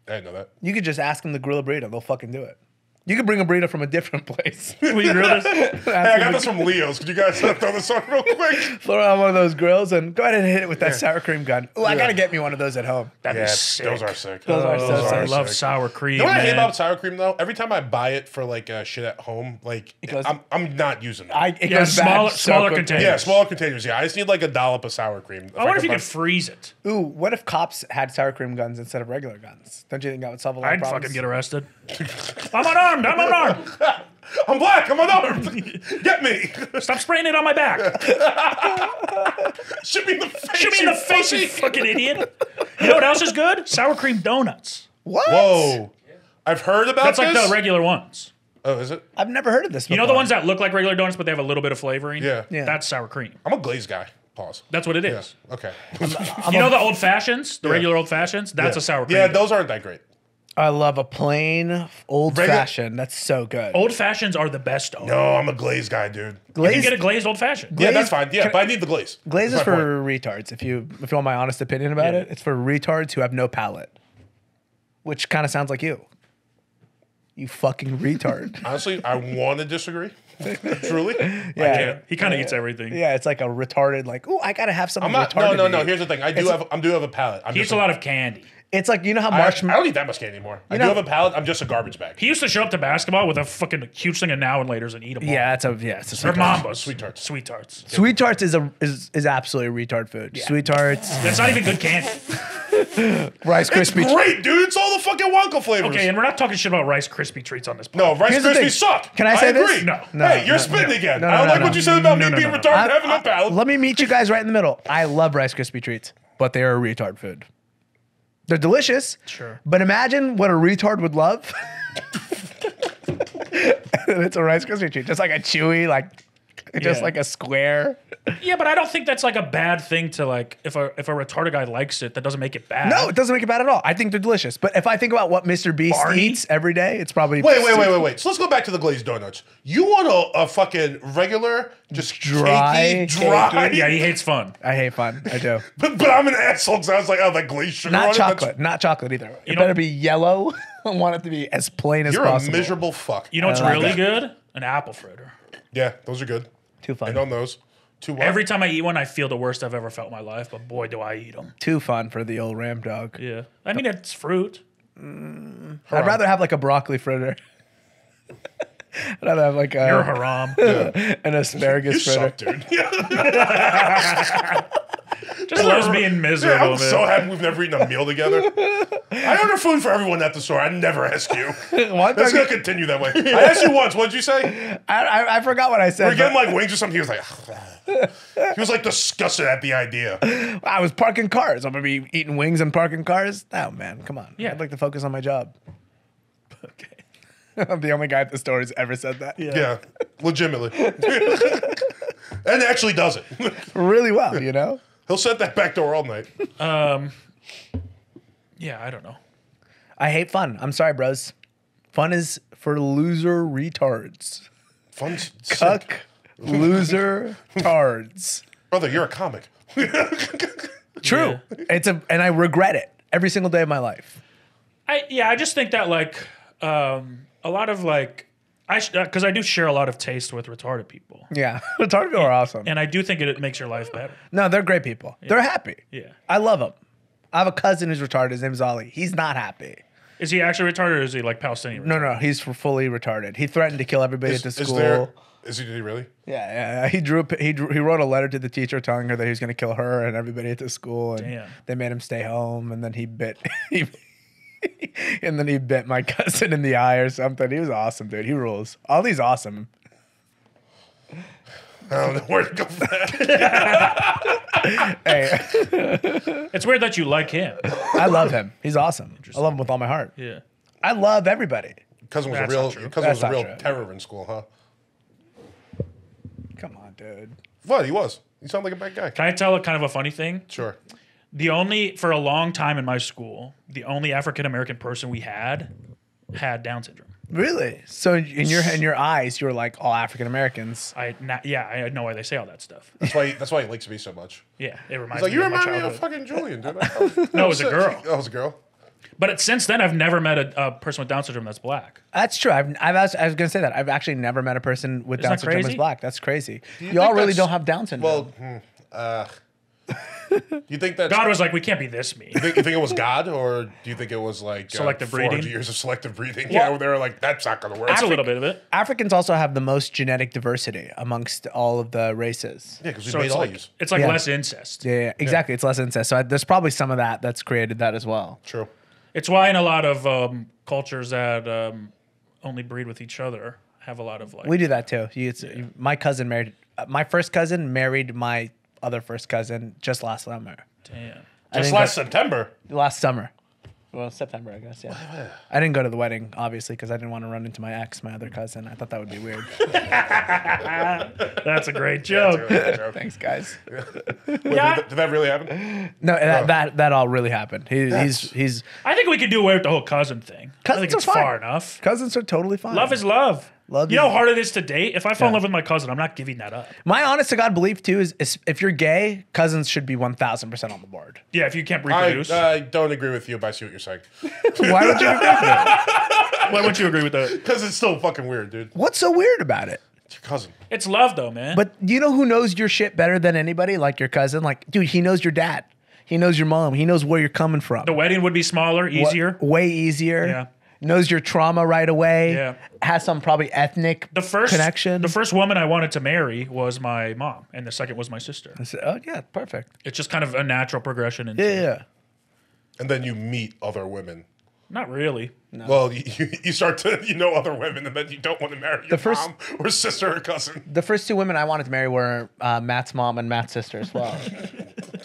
I didn't know that. You could just ask them to grill a burrito; they'll fucking do it. You could bring a burrito from a different place. Will you grill this? Hey, I got this from Leo's. Could you guys throw this on real quick? Throw on one of those grills and go ahead and hit it with that sour cream gun. Oh, I gotta get me one of those at home. That'd Yeah, be sick. those are sick. Those are so I sick. love sick. sour cream, You know what I hate man. about sour cream though? Every time I buy it for like shit at home, like goes- I'm not using it. It Yeah, goes bad smaller- so smaller quickly. containers. yeah, smaller containers. Yeah, I just need like a dollop of sour cream. I wonder if you find- could freeze it. Ooh, what if cops had sour cream guns instead of regular guns? Don't you think that would solve a lot of I'd problems? fucking get arrested. I'm unarmed. I'm unarmed. I'm black. I'm unarmed. Get me. Stop spraying it on my back. Shoot me in the face. Shoot me in the face, you fucking idiot. You know what else is good? Sour cream donuts. What? Whoa. I've heard about That's this. like the regular ones. Oh, is it? I've never heard of this before. You know the ones that look like regular donuts, but they have a little bit of flavoring? Yeah. Yeah. That's sour cream. I'm a glazed guy. Pause. That's what it Yeah. is. Okay. You know the old fashions? The regular old fashions? That's a sour cream. Yeah, those aren't that great. I love a plain old fashioned. That's so good. Old fashions are the best. Though. No, I'm a glazed guy, dude. You can Glazed, get a glazed old fashioned. Yeah, Glaze- that's fine. Yeah, can- but I need the glaze. glaze is That's my for point. retards. If you want my honest opinion about Yeah. it, it's for retards who have no palate, which kind of sounds like you. You fucking retard. Honestly, I want to disagree. Truly. Yeah. Yeah, he kind of eats everything. Yeah, it's like a retarded. Like, oh, I gotta have something I'm not. retarded. No. to eat. Here's the thing. I do have a palate. He eats a lot of candy. It's like, you know how I marshmallow. don't eat that much candy anymore. I do know- have a palate. I'm just a garbage bag. He used to show up to basketball with a fucking huge thing of now and laters and eat them all. Yeah, it's a Or sweet mambas. Sweet tarts. Sweet tarts. Sweet tarts is absolutely a retard food. Sweet tarts, That's not even good candy. Rice It's Krispie. great, dude. It's all the fucking Wonka flavors. Okay, and we're not talking shit about Rice Krispie treats on this podcast. No, Rice Here's the thing. Krispies suck. Can I say I this? agree. No. Hey, you're no, spitting no. again. No, I don't no, like no. what you said about No, me no, being no, no. retarded and having no palate. Let me meet you guys right in the middle. I love Rice Krispie treats, but they are a retard food. They're delicious. Sure. But imagine what a retard would love. And it's a Rice Krispie treat, just like a chewy, like Just like a square. Yeah, but I don't think that's like a bad thing to like. If a retarded guy likes it, that doesn't make it bad. No, it doesn't make it bad at all. I think they're delicious. But if I think about what Mr. Beast Barney? eats every day, it's probably Wait. So let's go back to the glazed donuts. You want a fucking regular, just Dry, dry. Yeah, he hates fun. I hate fun. I do. But I'm an asshole because I was like, oh, that glazed sugar on Not it, chocolate. Not chocolate either. It better be yellow. I want it to be as plain as You're possible. a miserable fuck. You know what's like really that. good? An apple fritter. Yeah, those are good. Too I fun. know those. Too what? Every time I eat one, I feel the worst I've ever felt in my life. But boy, do I eat them. Too fun for the old ram dog. Yeah, I mean it's fruit. I'd rather have like a broccoli fritter. I'd rather have like You're a, haram. an asparagus You fritter. suck, dude. Just loves being miserable, I'm man. so happy we've never eaten a meal together. I order food for everyone at the store. I never ask you. One That's time- gonna continue that way. I asked you once. What'd you say? I forgot what I said. We're getting but like wings or something. He was like, he was like disgusted at the idea. I was parking cars. I'm gonna be eating wings and parking cars. Oh man, come on. Yeah. I'd like to focus on my job. Okay. I'm the only guy at the store who's ever said that. Yeah, legitimately, and actually does it. Really well, you know. He'll set that back door all night. Yeah, I don't know. I hate fun. I'm sorry, bros. Fun is for loser retards. Fun's Cuck sick. loser tards. Brother, you're a comic. True. Yeah. And I regret it every single day of my life. I just think that like a lot of like because I do share a lot of taste with retarded people, Yeah. Retarded people are awesome. and I do think it makes your life better. No, they're great people. They're happy. Yeah. I love them. I have a cousin who's retarded. His name's Ollie. He's not happy. Is he actually retarded or is he like Palestinian? No, he's fully retarded. He threatened to kill everybody at the school. Did he really? Yeah. He wrote a letter to the teacher telling her that he was going to kill her and everybody at the school. And Damn. they made him stay home. And then he bit, and then he bit my cousin in the eye or something. He was awesome, dude. He rules. Ollie's awesome. I don't know where to go for that. Hey, It's weird that you like him. I love him. He's awesome. I love him with all my heart. Yeah. I love everybody. Cousin was That's a real not true. cousin was That's a not real true. terror in school, huh? Come on, dude. What? He was. He sounded like a bad guy. Can I tell kind of a funny thing? Sure. For a long time in my school, the only African American person we had Down syndrome. Really? So in your eyes, you're like all African Americans. I know why they say all that stuff. That's why he likes me so much. Yeah, it reminds He's like, me you of my remind me of childhood. fucking Julian, dude. No, it was a girl. Oh, it was a girl. But since then, I've never met a person with Down syndrome that's black. That's true. I was gonna say that. I've actually never met a person with Isn't Down that syndrome as crazy? black. That's crazy. you Y'all think really that's- don't have Down syndrome. Well, you think that God was like, we can't be this mean. you think it was God, or do you think it was like Selective 400 breeding? years of selective breeding? Yeah, where they were like, that's not gonna work. That's a little bit of it. Africans also have the most genetic diversity amongst all of the races. Yeah, because we So made it's all like, these. it's like Yeah. less incest. Yeah, exactly. It's less incest. So there's probably some of that that's created that as well. True. It's why in a lot of cultures that only breed with each other have a lot of like. We do that too. My cousin married my first cousin married my other first cousin just last summer. Damn. Just last September. Last summer. Well, September, I guess. Yeah. I didn't go to the wedding, obviously, because I didn't want to run into my ex, my other cousin. I thought that would be weird. That's a great joke. Thanks, guys. Yeah, Did that really happen? No, that all really happened. He's I think we could do away with the whole cousin thing. I Cousins think are it's fine. far enough. cousins are totally fine. Love is love. Love You know is- how hard it is to date? If I fall in Yeah. love with my cousin, I'm not giving that up. My honest to God belief too is if you're gay, cousins should be 1,000% on the board. Yeah, if you can't reproduce. I don't agree with you, but I see what you're saying. Why would you agree with that? Why wouldn't you agree with that? Because it's still fucking weird, dude. What's so weird about it? It's your cousin. It's love, though, man. But you know who knows your shit better than anybody? Like your cousin. Like, dude, he knows your dad. He knows your mom. He knows where you're coming from. the wedding would be smaller, easier. Way easier. Yeah. Knows your trauma right away. Yeah. Has some probably ethnic The first connection. The first woman I wanted to marry was my mom, and the second was my sister. I said, oh yeah, perfect. It's just kind of a natural progression. Into Yeah. And then you meet other women. Not really. Well, you start to other women, and then you don't want to marry your first- mom or sister or cousin. The first two women I wanted to marry were Matt's mom and Matt's sister as well.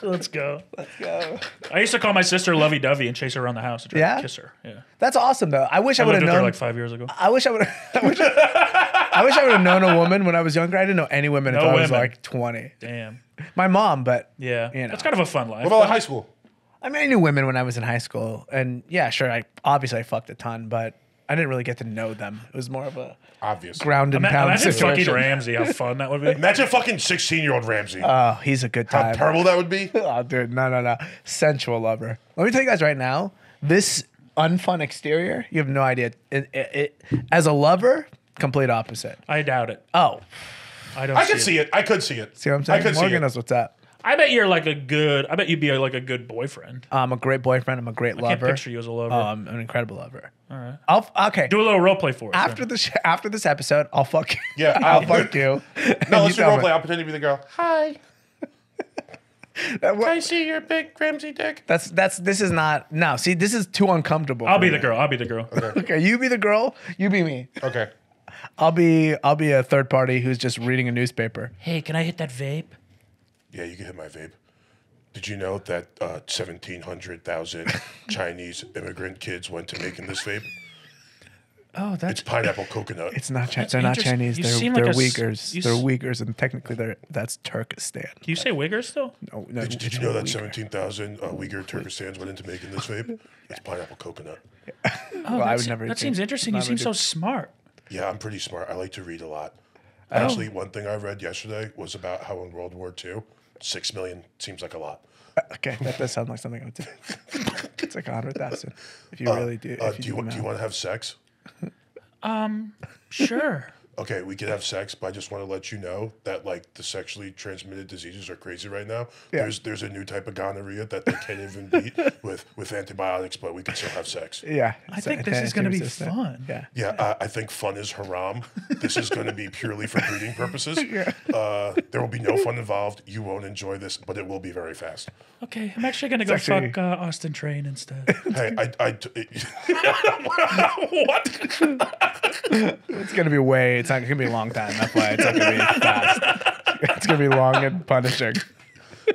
Let's go. Let's go. I used to call my sister Lovey Dovey and chase her around the house and try Yeah? to kiss her. Yeah. That's awesome though. I wish I I would lived have with her known. like 5 years ago. I wish I would. I wish I would have known a woman when I was younger. I didn't know any women No until I was women. like 20. Damn. My mom, but Yeah. You know. That's kind of a fun life. What about high school? I mean, I knew women when I was in high school, and yeah, sure, I fucked a ton, but I didn't really get to know them. It was more of a Obvious. ground and pound Imagine fucking situation. Ramsey. How fun that would be. Imagine fucking 16-year-old Ramsey. Oh, he's a good How time. terrible that would be. Oh, dude, no. Sensual lover. Let me tell you guys right now, this unfun exterior, you have no idea. As a lover, complete opposite. I doubt it. Oh, I don't. I could see it. I could see it. see what I'm saying? I could see Morgan it. knows what's up. I bet you're like a good. I bet you'd be like a good boyfriend. I'm a great boyfriend. I'm a great I lover. can't picture you as a lover. Oh, I'm an incredible lover. All right. Okay. Do a little role play for us. After this episode, I'll fuck you. Yeah, I'll fuck you. No, let's You do tell role me. play. I'll pretend to be the girl. Hi. What- Can I see your big Ramsey dick? This is not. No, see, this is too uncomfortable. I'll for be me. the girl. I'll be the girl. Okay, you be the girl. You be me. Okay. I'll be a third party who's just reading a newspaper. Hey, can I hit that vape? Yeah, you can hit my vape. Did you know that 1,700,000 Chinese immigrant kids went to making this vape? Oh, It's that's. pineapple coconut. It's not. That's They're not interesting. Chinese. You They're seem like a s- Uyghurs. you They're s- Uyghurs, and technically that's Turkestan. Can you say Wiggers still? No, no, Did it's you know that Uyghur. 17,000 Uyghur Turkestans went into making this vape? It's pineapple coconut. Oh, Well, I would that's- never that do- seems interesting. You never seem do- so smart. Yeah, I'm pretty smart. I like to read a lot. Oh. Actually, one thing I read yesterday was about how in World War II, 6 million seems like a lot. Okay, that does sound like something I would do. It's like 100,000 if you really do. If Do you want to have sex? Sure. Okay, we could have sex, but I just want to let you know that like the sexually transmitted diseases are crazy right now. Yeah. There's a new type of gonorrhea that they can't even beat with antibiotics, but we can still have sex. Yeah, I think this is going to be fun. Yeah. Yeah, I think fun is haram. This is going to be purely for breeding purposes. There will be no fun involved. You won't enjoy this, but it will be very fast. Okay, I'm actually going to go actually- fuck Austin Train instead. Hey, what? It's gonna be way. It's not gonna be a long time. That's why it's not gonna be fast. It's gonna be long and punishing.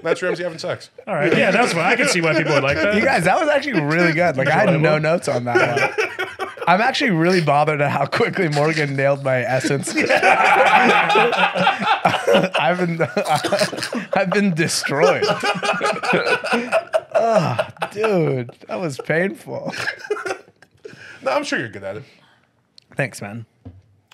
That's Ramsey having sex. All right, yeah, that's fine. I can see why people would like that. You guys, that was actually really good. Like I had no notes on that one. I'm actually really bothered at how quickly Morgan nailed my essence. I've been destroyed. Oh, dude, that was painful. No, I'm sure you're good at it. Thanks, man.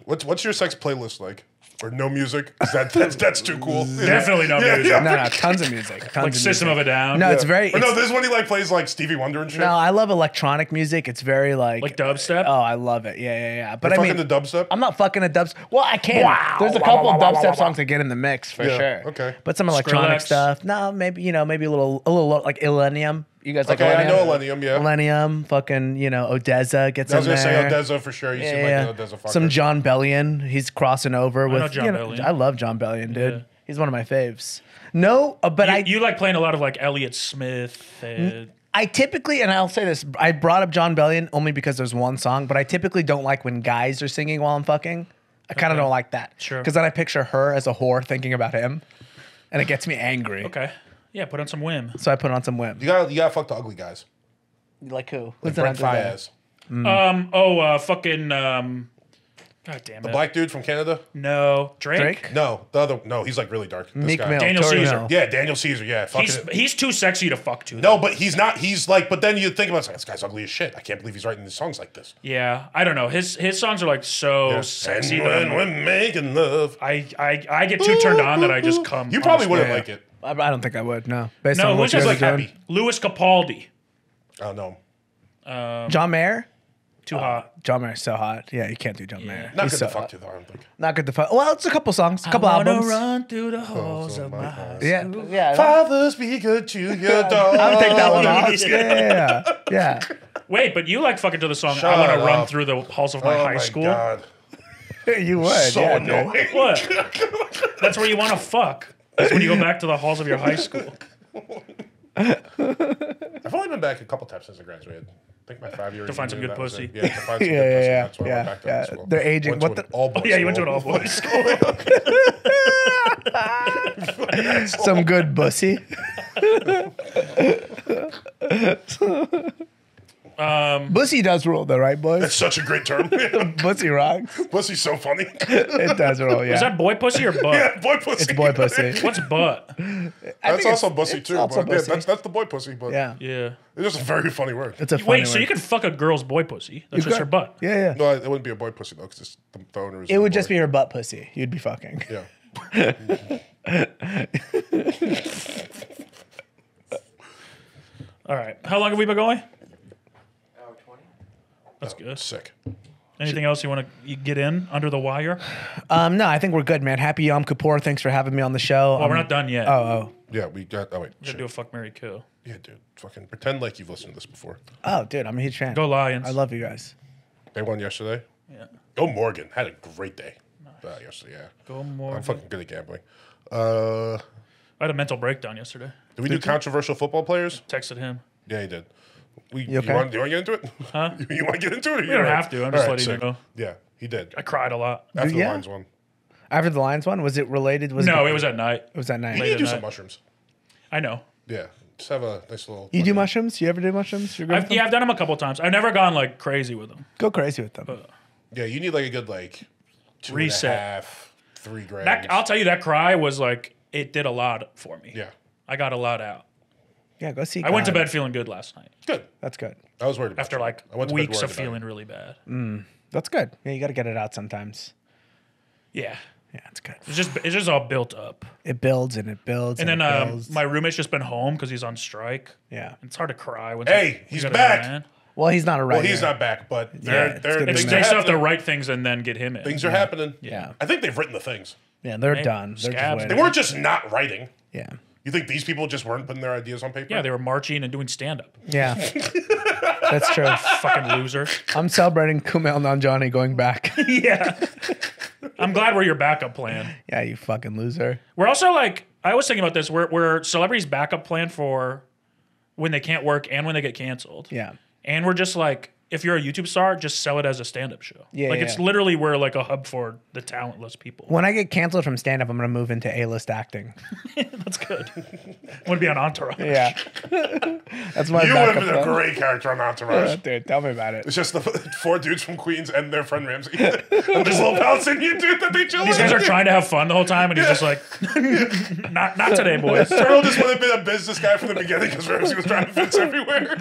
What's your sex playlist like? Or no music? 'Cause that's too cool. Definitely no music. Yeah. No, tons of music. Tons Like of System music. of a Down. No, it's very. Or no, it's- this is when he like plays like Stevie Wonder and shit. no, I love electronic music. It's very like dubstep. Oh, I love it. Yeah. But You're I mean, fucking the dubstep. I'm not fucking a dubstep. Well, I can. There's a couple of dubstep songs that get in the mix for Yeah, sure. okay. But some electronic Skrillex. stuff. No, maybe maybe a little like Illenium. You guys like Okay, I Illenium? know Millennium. Yeah, Millennium, fucking, Odessa gets I was in gonna say there. Odessa for sure. You seem like an Odessa fucker. Some John Bellion. He's crossing over with. know John Bellion. I love John Bellion, dude. Yeah. He's one of my faves. No, but You like playing a lot of like Elliott Smith. I typically, and I'll say this, I brought up John Bellion only because there's one song, but I typically don't like when guys are singing while I'm fucking. I kind of don't like that. Sure. Because then I picture her as a whore thinking about him, and it gets me angry. Okay. Yeah, put on some whim. So I put on some whim. you gotta fuck the ugly guys. Like who? Like Who's Brent that ugly guy? Fayez. Fucking. God damn it. The black dude from Canada. No, Drake. Drake? No, the other. No, he's like really dark. This Meek guy. Mill. Daniel Torino. Caesar. Yeah, Daniel Caesar. Yeah, fucking. He's too sexy to fuck to. No, but he's not. He's like. But then you think about it, it's like, this guy's ugly as shit. I can't believe he's writing these songs like this. Yeah, I don't know. His songs are like so sexy. And That when we're making love, I get too turned on that I just come. you on probably the wouldn't Yeah. like it. I don't think I would, no. Based No, on what who's you just guys like are doing. happy. Louis Capaldi. Oh no, John Mayer? Too hot. John Mayer's so hot. Yeah, you can't do John Mayer. not He's good so to fuck hot. to though. I don't think. Not good to fuck. Well, it's a couple songs, a couple I wanna albums. run through the halls so of my my house. house. Yeah. Fathers, be good to your dog. I'll take that one off. Yeah. Yeah. Wait, but you like fucking to the song Shut I want to run up. through the halls of my Oh high my school? god, You would. so yeah, dude. annoying. What? That's where you want to fuck. That's when you go back to the halls of your high school. I've only been back a couple times since I graduated. I think my 5 years. To find some good pussy. Yeah, to find some Yeah, good pussy. yeah, That's why I yeah, went back to yeah. high school. They're aging. Went What to an the- all-boys Oh, yeah, you went to school. an all boys school. Some good bussy. Bussy does rule, though, right, boys? That's such a great term. Bussy rocks. Pussy's so funny. It does rule, yeah. Is that boy pussy or butt? Yeah, boy pussy. It's boy pussy. What's butt? That's also bussy it's too. also But yeah, bussy. that's the boy pussy. But Yeah. Yeah. it's just a very funny word. It's a funny Wait, so word. you could fuck a girl's boy pussy? That's You just could. her butt. Yeah, yeah. No, it wouldn't be a boy pussy though, because the owner is. It would just be her butt pussy. You'd be fucking. Yeah. All right. How long have we been going? Hour 20. That's good. Sick. Anything else you want to get in under the wire? No, I think we're good, man. Happy Yom Kippur. Thanks for having me on the show. Well, we're not done yet. Oh, Yeah, we got. Oh wait. We're Shit. gonna do a fuck, marry, kill. Yeah, dude. Fucking pretend like you've listened to this before. oh, dude, I'm a huge fan. Go Lions. I love you guys. They won yesterday. Yeah. Go Morgan. Had a great day. Yesterday, yeah. Go more. I'm fucking good at gambling. I had a mental breakdown yesterday. Did we do controversial football players? Texted him. Yeah, he did. You okay? You want to get into it? Huh? You want to get into it? Or We don't have to. I'm just letting you know. Yeah, he did. I cried a lot. After Yeah? the Lions won. After the Lions one, was it related? No, it was at night. It was that night. You Late need to at do some night. mushrooms. I know. Yeah. Just have a nice little. You do mushrooms? You ever do mushrooms? You're good with them? I've done them a couple times. I've never gone like crazy with them. Go crazy with them. Yeah, you need like a good like 2.5, Reset. 3 grams. I'll tell you, that cry was like, it did a lot for me. Yeah. I got a lot out. Yeah, go see. I went to God. bed feeling good last night Good. That's good. I was worried about after you. like I went to bed weeks worried of about you. feeling really bad. That's good. Yeah, you got to get it out sometimes. Yeah. Yeah, it's good. It's just all built up. It builds and it builds. And then it builds. my roommate's just been home because he's on strike. Yeah. It's hard to cry when Hey, you he's got a back. man. Well, he's not a writer. Well, he's not back, but Yeah, it's gonna be things nice. They are still have to happening. write things and then get him in. Things are happening. Yeah. I think they've written the things. Yeah, they're Hey, done. They're just scabs. waiting. They weren't just not writing. Yeah. You think these people just weren't putting their ideas on paper? Yeah, they were marching and doing stand up. Yeah. That's true. Fucking loser. I'm celebrating Kumail Nanjiani going back. Yeah. I'm glad we're your backup plan. Yeah, you fucking loser. We're also like, I was thinking about this. We're celebrities' backup plan for when they can't work and when they get canceled. Yeah. And we're just like, if you're a YouTube star, just sell it as a stand-up show. Yeah, like yeah. it's literally we're like a hub for the talentless people. When I get canceled from stand up, I'm going to move into A-list acting. That's good. I want to be on Entourage. Yeah. That's my You would have backup been a plan. great character on Entourage. Dude, tell me about it. It's just the 4 dudes from Queens and their friend Ramsey. And this little Palestinian dude that they chill These with. guys are trying to have fun the whole time, and he's just like, not today, boys. Turtle just would have been a business guy from the beginning because Ramsey was trying to fix everywhere.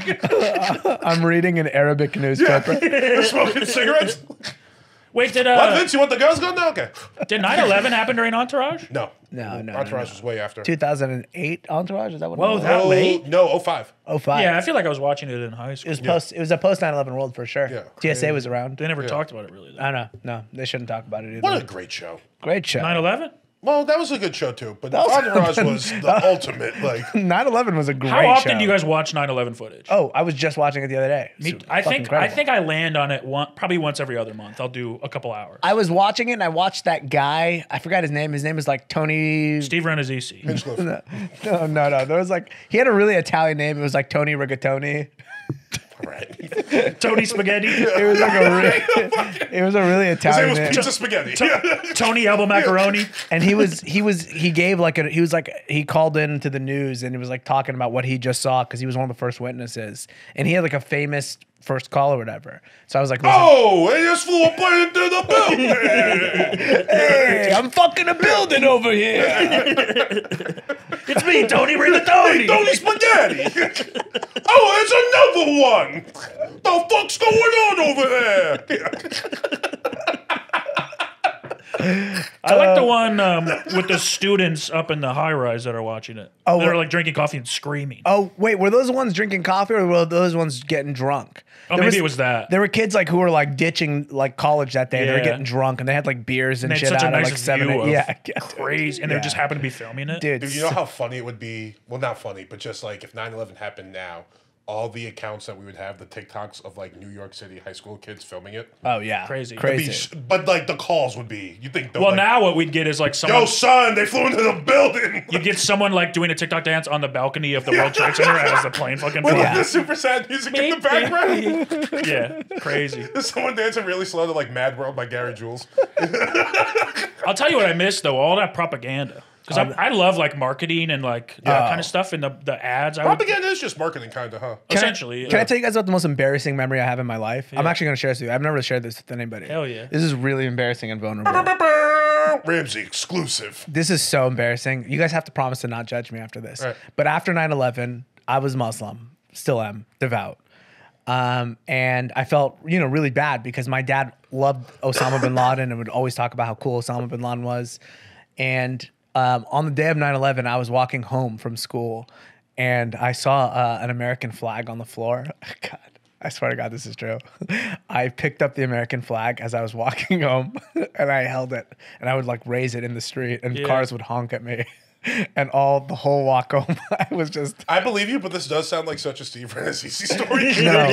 I'm reading an Arabic newspaper. Smoking cigarettes. Wait, did What, Vince? You want the girls going? No, okay. 9/11 happen during Entourage? No. No. Entourage was way after. 2008 Entourage? Is that what Whoa, it was? that late? No, 05. 05. Yeah, I feel like I was watching it in high school. It was a post 9/11 world for sure. Yeah. TSA was around. They never talked about it really. Though. I know. No, they shouldn't talk about it either. What a great show. Great show. 9/11? Well, that was a good show too, but was- Entourage was the ultimate. Like, 9/11 was a great show. How often do you guys watch 9/11 footage? Oh, I was just watching it the other day. Me, It's I fucking think incredible. I land on it probably once every other month. I'll do a couple hours. I was watching it and I watched that guy. I forgot his name. His name was like Tony. Steve Renazzisi. Hinchcliffe. No. There was like he had a really Italian name. It was like Tony Rigatoni. Right. Tony Spaghetti. It was like it was a really His name Italian was name. Pizza Spaghetti. Tony Elbow Macaroni. And he called in to the news and he was like talking about what he just saw because he was one of the first witnesses and he had like a famous first call or whatever. So I was like, listen, Oh, they just flew a plane into the building. hey, I'm fucking a building over here. It's me, Tony Rigatoni. Tony Spaghetti. Oh, there's another one. The fuck's going on over there? I like the one with the students up in the high rise that are watching it. Oh, They're what- like drinking coffee and screaming. Oh, wait, were those the ones drinking coffee or were those ones getting drunk? Oh, There maybe it was that. There were kids like who were like ditching like college that day. They were Yeah. getting drunk and they had like beers and They had shit such a out at nice like 7 view of Yeah, crazy, and they just happened to be filming it. dude. Dude, you know how funny it would be? Well, not funny, but just like if 9/11 happened now, all the accounts that we would have, the TikToks of like New York City high school kids filming it. Oh yeah, Crazy. It'd be crazy. but like the calls would be, you think, Well, like, now what we'd get is like someone. yo, son, they flew into the building. You get someone like doing a TikTok dance on the balcony of the World Trade Center as the plane fucking With flies. like the super sad music in the background. Yeah, crazy. There's someone dancing really slow to like Mad World by Gary Jules. I'll tell you what I missed though, all that propaganda. Because I love like marketing and like that kind of stuff in the ads. Propaganda is just marketing, kind of, huh? Essentially. Can I tell you guys about the most embarrassing memory I have in my life? I'm actually going to share this with you. I've never shared this with anybody. Hell yeah. This is really embarrassing and vulnerable. Ramsey exclusive. This is so embarrassing. You guys have to promise to not judge me after this. Right. But after 9/11, I was Muslim, still am, devout. And I felt, really bad because my dad loved Osama bin Laden and would always talk about how cool Osama bin Laden was. And on the day of 9/11, I was walking home from school and I saw an American flag on the floor. God, I swear to God, this is true. I picked up the American flag as I was walking home and I held it and I would like raise it in the street and cars would honk at me. And the whole walk home, I was just. I believe you, but this does sound like such a Steve Renaissance story. No.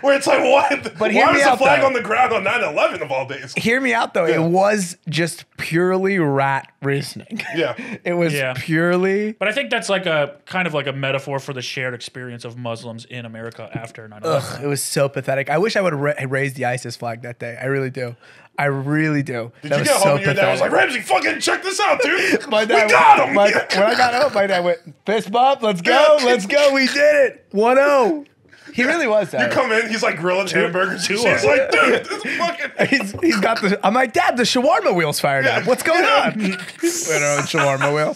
Where it's like, what? But hear why me was the out, flag though. on the ground on 9/11 of all days? Hear me out though. Yeah. It was just purely rat reasoning. Yeah. It was purely. But I think that's like a kind of like a metaphor for the shared experience of Muslims in America after 9/11. Ugh, it was so pathetic. I wish I would have raised the ISIS flag that day. I really do. I really do. Did you get home and your dad was like, Ramsey, fucking check this out, dude. My dad, we got him. When I got home, my dad went, fist bump, let's go, we did it. 1-0. He really was that. You come in, he's like grilling hamburgers. He's like, dude, this is fucking. He's got the. I'm like, Dad, the shawarma wheel's fired up. What's going on? We had our own shawarma wheel.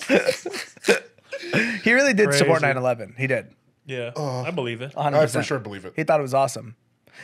He really did support 9/11. He did. Yeah, I believe it. 100%. I for sure believe it. He thought it was awesome.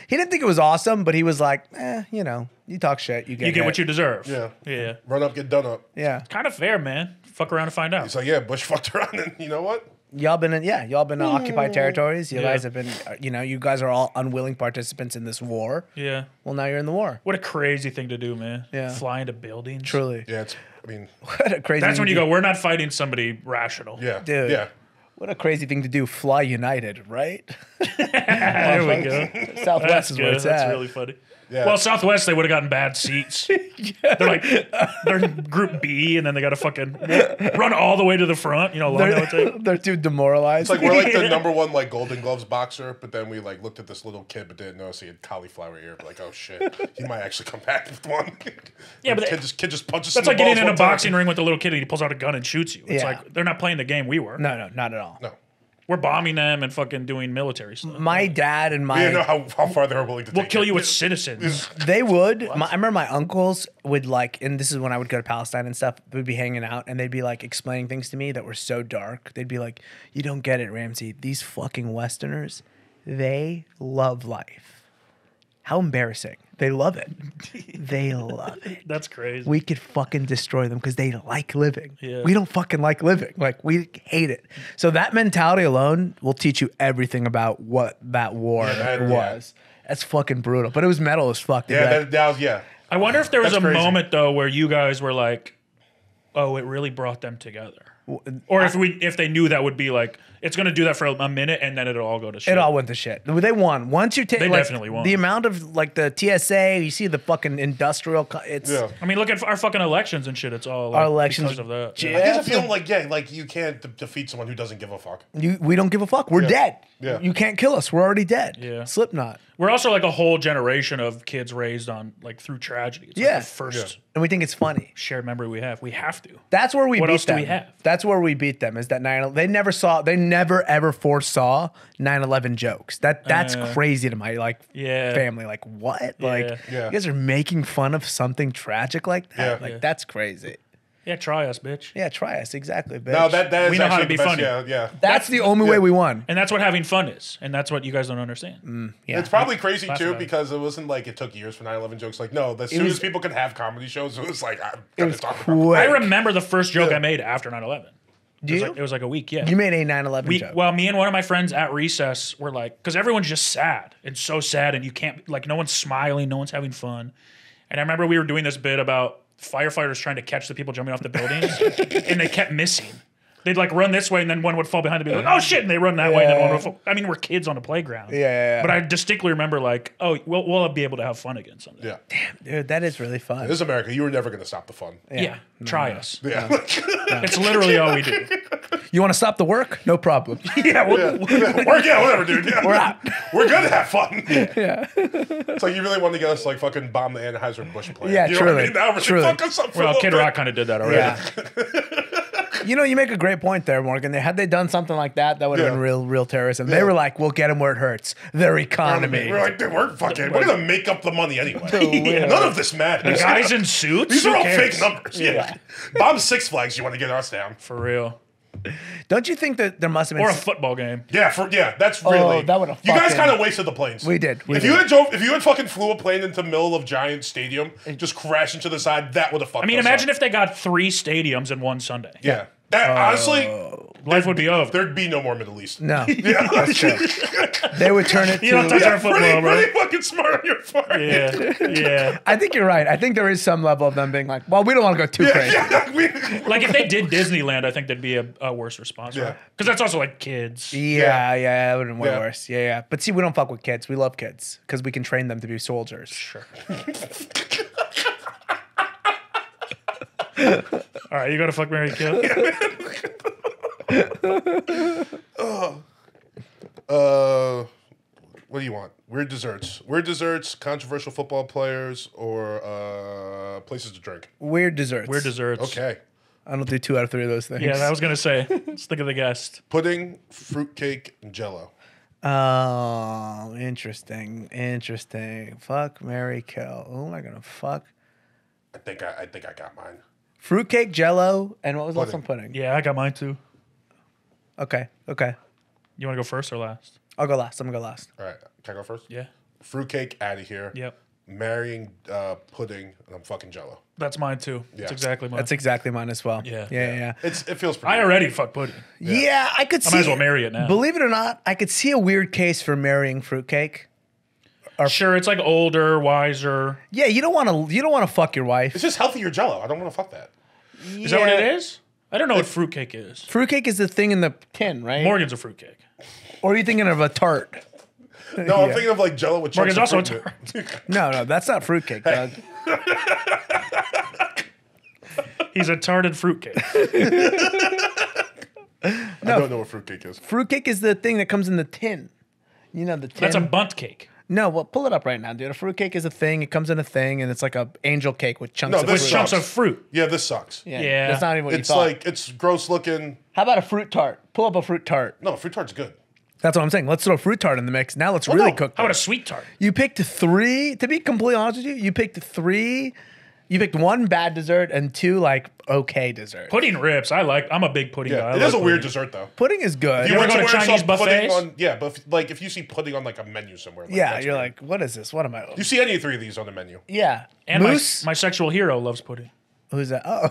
He didn't think it was awesome, but he was like, you talk shit, you get what you deserve. Yeah. Yeah. Run up, get done up. Yeah. Kind of fair, man. Fuck around and find out. He's like, yeah, Bush fucked around, and you know what? Y'all been in occupied territories. You guys have been, you guys are all unwilling participants in this war. Yeah. Well, now you're in the war. What a crazy thing to do, man. Yeah. Fly into buildings. Truly. Yeah, What a crazy. That's thing when you to go, we're not fighting somebody rational. yeah. Dude. Yeah. What a crazy thing to do. Fly United, right? There we go. Southwest That's is good. where it's That's at. really funny. Yeah. Well, Southwest, they would have gotten bad seats. They're in Group B, and then they got to fucking run all the way to the front. Long that would take. They're too demoralized. It's like we're like the number one like Golden Gloves boxer, but then we like looked at this little kid, but didn't notice he had cauliflower ear. Like, oh shit, he might actually come back with one. Yeah, but kid just punches. That's in like the getting balls in a one time. boxing ring with a little kid and he pulls out a gun and shoots you. It's Yeah. like they're not playing the game we were. no, not at all. No, We're bombing them and fucking doing military stuff. My dad and we didn't know my how far they were willing to We'll take kill it. you with citizens. they would. I remember my uncles would like, and this is when I would go to Palestine and stuff. We'd be hanging out, and they'd be like explaining things to me that were so dark. They'd be like, "You don't get it, Ramsey. These fucking Westerners, they love life. How embarrassing! They love it. They love it. That's crazy. We could fucking destroy them because they like living. Yeah. We don't fucking like living. Like, we hate it. So that mentality alone will teach you everything about what that war was. That's fucking brutal. But it was metal as fuck. Yeah, that was I wonder if there was That's a crazy. moment though where you guys were like, "Oh, it really brought them together," or if they knew that would be like, it's going to do that for a minute and then it'll all go to shit. It all went to shit. They won. Once you take, They definitely won. The amount of like the TSA, you see the fucking industrial. It's Yeah. I mean, look at our fucking elections and shit. It's all like, Our elections- because of that. Yeah. I guess I feel like you can't defeat someone who doesn't give a fuck. we don't give a fuck. We're dead. Yeah. You can't kill us. We're already dead. Yeah. Slipknot. We're also like a whole generation of kids raised on like through tragedy. It's Yeah. like the first And we think it's funny. shared memory we have. We have to. That's where we What beat else do them. we have? That's where we beat them. Is that 9/11? They never ever foresaw 9/11 jokes. That's crazy to my family. Like, what? Like, Yeah. you guys are making fun of something tragic like that. Yeah. Like, that's crazy. Yeah, try us, bitch. Yeah, try us exactly, bitch. No, that is We know how actually to be the best. funny. Yeah. that's the only way we won. And that's what having fun is. And that's what you guys don't understand. Yeah. It's probably crazy Laugh too about it. because it wasn't like it took years for 9/11 jokes. Like, no, as soon as people could have comedy shows, it was like, I'm going to talk about it. quick. I remember the first joke I made after 9/11. Do you? It was like a week, yeah. You made a 9/11 joke. Well, me and one of my friends at recess were like, because everyone's just sad and so sad, and you can't, like, no one's smiling, no one's having fun. And I remember we were doing this bit about firefighters trying to catch the people jumping off the buildings, and they kept missing. They'd like run this way, and then one would fall behind and be like, "Oh shit!" And they run that way, and then one would fall. I mean, we're kids on a playground. Yeah. But I distinctly remember like, "Oh, we'll be able to have fun again someday." Yeah. Dude, that is really fun. This is America. You were never going to stop the fun. Yeah. Try us. Yeah. It's literally all we do. You want to stop the work? No problem. Yeah. Whatever, dude. Yeah. We're out. We're going to have fun. Yeah. It's like you really want to get us to like fucking bomb the Anheuser-Busch plant. Yeah, you know what I truly. mean? Now we're Truly. like, fuck us up for a Well, little Kid bit. Rock kind of did that already. Yeah. You know, you make a great point there, Morgan. Had they done something like that, that would have Yeah. been real terrorism. Yeah. They were like, we'll get them where it hurts. Their economy. We're like, dude, we're gonna make up the money anyway. None of this matters. Guys in suits. These Who are all cares? fake numbers. Yeah. Bomb Six Flags. You want to get us down? For real. Don't you think that there must have been Or a football game. Yeah. That's really. that would've You guys fucking- kind of wasted the planes. We did. If you had fucking flew a plane into the middle of Giant Stadium, just crashed into the side, that would have fucked. I mean, us imagine up. if they got 3 stadiums in one Sunday. Yeah. That, honestly, Life would be over. there'd be no more Middle East. No, Yeah. that's true. They would turn it You don't touch to. our football, bro. Pretty fucking smart on your part. Yeah. I think you're right. I think there is some level of them being like, well, we don't want to go too crazy. Like if they did Disneyland, I think there'd be a worse response. Yeah. Because that's also like kids. Yeah, that would have been way Yeah. worse. Yeah. But see, we don't fuck with kids. We love kids because we can train them to be soldiers. Sure. All right, you got to fuck, marry, kill. What do you want? Weird desserts, controversial football players, or places to drink. Weird desserts. Weird desserts. Okay. I don't do 2 out of 3 of those things. Yeah, I was gonna say. Let's think of the guest. Pudding, fruitcake, and Jello. Oh, interesting. Fuck, marry, kill. Who am I gonna fuck? I think I got mine. Fruitcake, Jello, and what was the last one? Pudding. Yeah, I got mine too. Okay. You want to go first or last? I'll go last. I'm gonna go last. All right. Can I go first? Yeah. Fruitcake, out of here. Yep. Marrying pudding, and I'm fucking Jello. That's mine too. Yeah. That's exactly mine. That's exactly mine as well. Yeah. Yeah. It feels pretty. I already fuck pudding. Yeah, I could I see. might as well marry it now. Believe it or not, I could see a weird case for marrying fruitcake. Sure, it's like older, wiser. Yeah, you don't want to fuck your wife. It's just healthier Jello. I don't want to fuck that. Is that what it is? I don't know what fruitcake is. Fruitcake is the thing in the tin, right? Morgan's a fruitcake. Or are you thinking of a tart? No, I'm thinking of like Jello with chunks Morgan's of also a fruit in it. tart. No, that's not fruitcake, Doug. He's a tarted fruitcake. I don't know what fruitcake is. Fruitcake is the thing that comes in the tin. You know the tin. That's a bunt cake. No, well, pull it up right now, dude. A fruitcake is a thing. It comes in a thing, and it's like a angel cake with chunks No, of this fruit. Chunks sucks. of fruit. Yeah, this sucks. Yeah. That's not even what It's you thought. like it's gross looking. How about a fruit tart? Pull up a fruit tart. No, fruit tart's good. That's what I'm saying. Let's throw a fruit tart in the mix. Now let's really no. cook. How about a this. sweet tart? You picked 3. To be completely honest with you, you picked 3. You picked 1 bad dessert and 2 like okay dessert. Pudding rips. I'm a big pudding guy. Yeah, I it is a like weird pudding. dessert though. Pudding is good. You ever went go to where I saw Chinese pudding buffets? on- yeah, but if you see pudding on like a menu somewhere, like, Yeah, that's you're weird. like, what is this? What am I? You see any 3 of these on the menu? Yeah. And Moose. my sexual hero loves pudding. Who's that? Oh.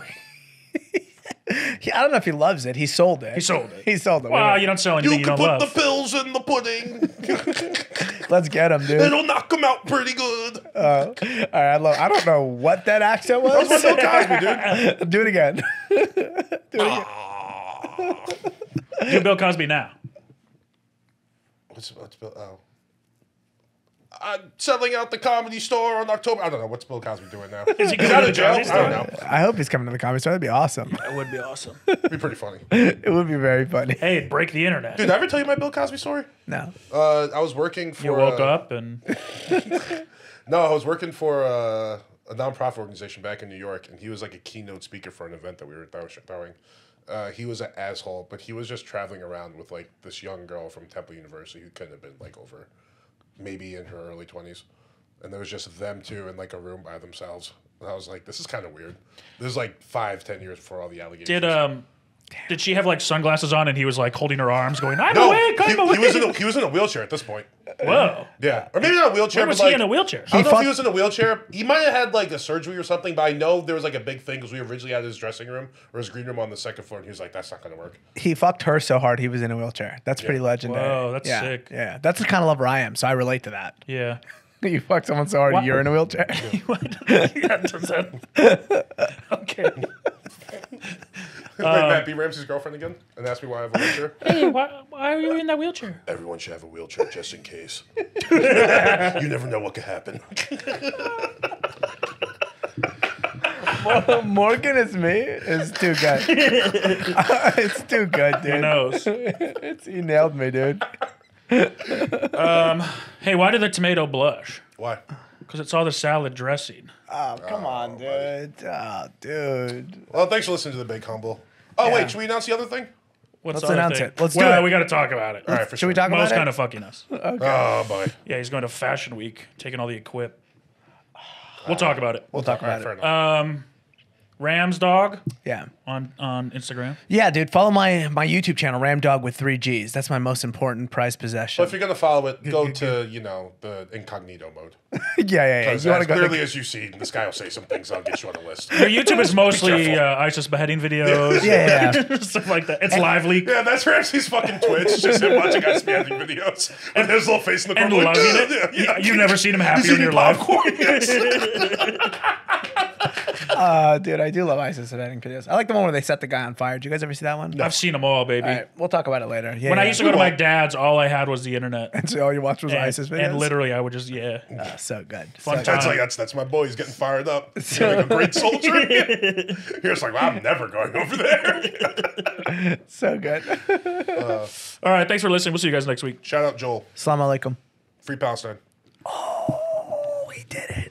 I don't know if he loves it. He sold it. He sold it. He sold it. Well, you don't sell anything you can don't put love. the pills in the pudding. Let's get him, dude. It'll knock them out pretty good. All right, I don't know what that accent was. That's what Bill Cosby, dude. Do it again. Do Bill Cosby now. What's Bill? Oh. I'm selling out the Comedy Store on October. I don't know. What's Bill Cosby doing now? Is he He's going out to of the jail? Comedy I don't Store? know. I hope he's coming to the comedy store. That'd be awesome. That would be awesome. It'd be pretty funny. It would be very funny. Hey, it'd break the internet. Dude, did I ever tell you my Bill Cosby story? No. I was working for. You woke up and No, I was working for a nonprofit organization back in New York, and he was like a keynote speaker for an event that we were throwing. He was an asshole, but he was just traveling around with like this young girl from Temple University who couldn't have been like over, maybe in her early 20s. And there was just them two in like a room by themselves. And I was like, this is kind of weird. This is like 5-10 years before all the allegations. did she have like sunglasses on and he was like holding her arms going, I'm No, awake, I'm awake. he was in a wheelchair at this point. Whoa. Yeah, or maybe not a wheelchair. Where was but he like, in a wheelchair? I don't know if fucked- he was in a wheelchair. He might have had like a surgery or something, but I know there was like a big thing because we originally had his dressing room or his green room on the second floor, and he was like, "That's not going to work." He fucked her so hard he was in a wheelchair. That's pretty legendary. Whoa, that's yeah, sick. Yeah, that's the kind of lover I am, so I relate to that. Yeah. You fuck someone so hard What? you're in a wheelchair. Yeah, does that- okay. Wait, Matt, be Ramsey's girlfriend again and ask me why I have a wheelchair. Hey, why are you in that wheelchair? Everyone should have a wheelchair just in case. You never know what could happen. Morgan is me is too good. It's too good, dude. Who knows? He nailed me, dude. Hey, why did the tomato blush? Why? Because it saw the salad dressing. Oh, come on, dude. Oh, dude. Well, thanks for listening to the Big Humble. Oh, Yeah. wait, should we announce the other thing? What's Let's the other announce thing? it. Let's do well, it. we got to talk about it. All right, for Should sure. we talk about Mo's it? kind of fucking us. Oh, boy. Yeah, he's going to Fashion Week, taking all the equip. We'll talk about it. We'll talk All right, about fair it. enough. Rams Dog Yeah. on Instagram. Yeah, dude. Follow my YouTube channel, Ramdog with 3 Gs. That's my most important prized possession. But if you're going to follow it, go to, the incognito mode. yeah. Because You want as to go? clearly as you see, this guy will say some things that'll get you on the list. Your YouTube is mostly careful. ISIS beheading videos. Yeah. Stuff like that. It's live leak. Yeah, that's Ramsey's fucking Twitch. Just him watching us beheading videos with his little face in the And corner. loving like, it. Yeah. You've never seen him He's happier in eating your life. popcorn. Yes. Dude, I do love ISIS editing videos. I like the one where they set the guy on fire. Did you guys ever see that one? I've seen them all, baby. All right, we'll talk about it later. Yeah, When I yeah. used to go to my dad's, all I had was the internet. And so all you watched was ISIS videos. And literally, I would just, So good. Fun So time. That's like that's my boy. He's getting fired up. He's like a great soldier. You're just like, well, I'm never going over there. good. So good. All right, thanks for listening. We'll see you guys next week. Shout out Joel. Assalamu alaikum. Free Palestine. Oh, we did it.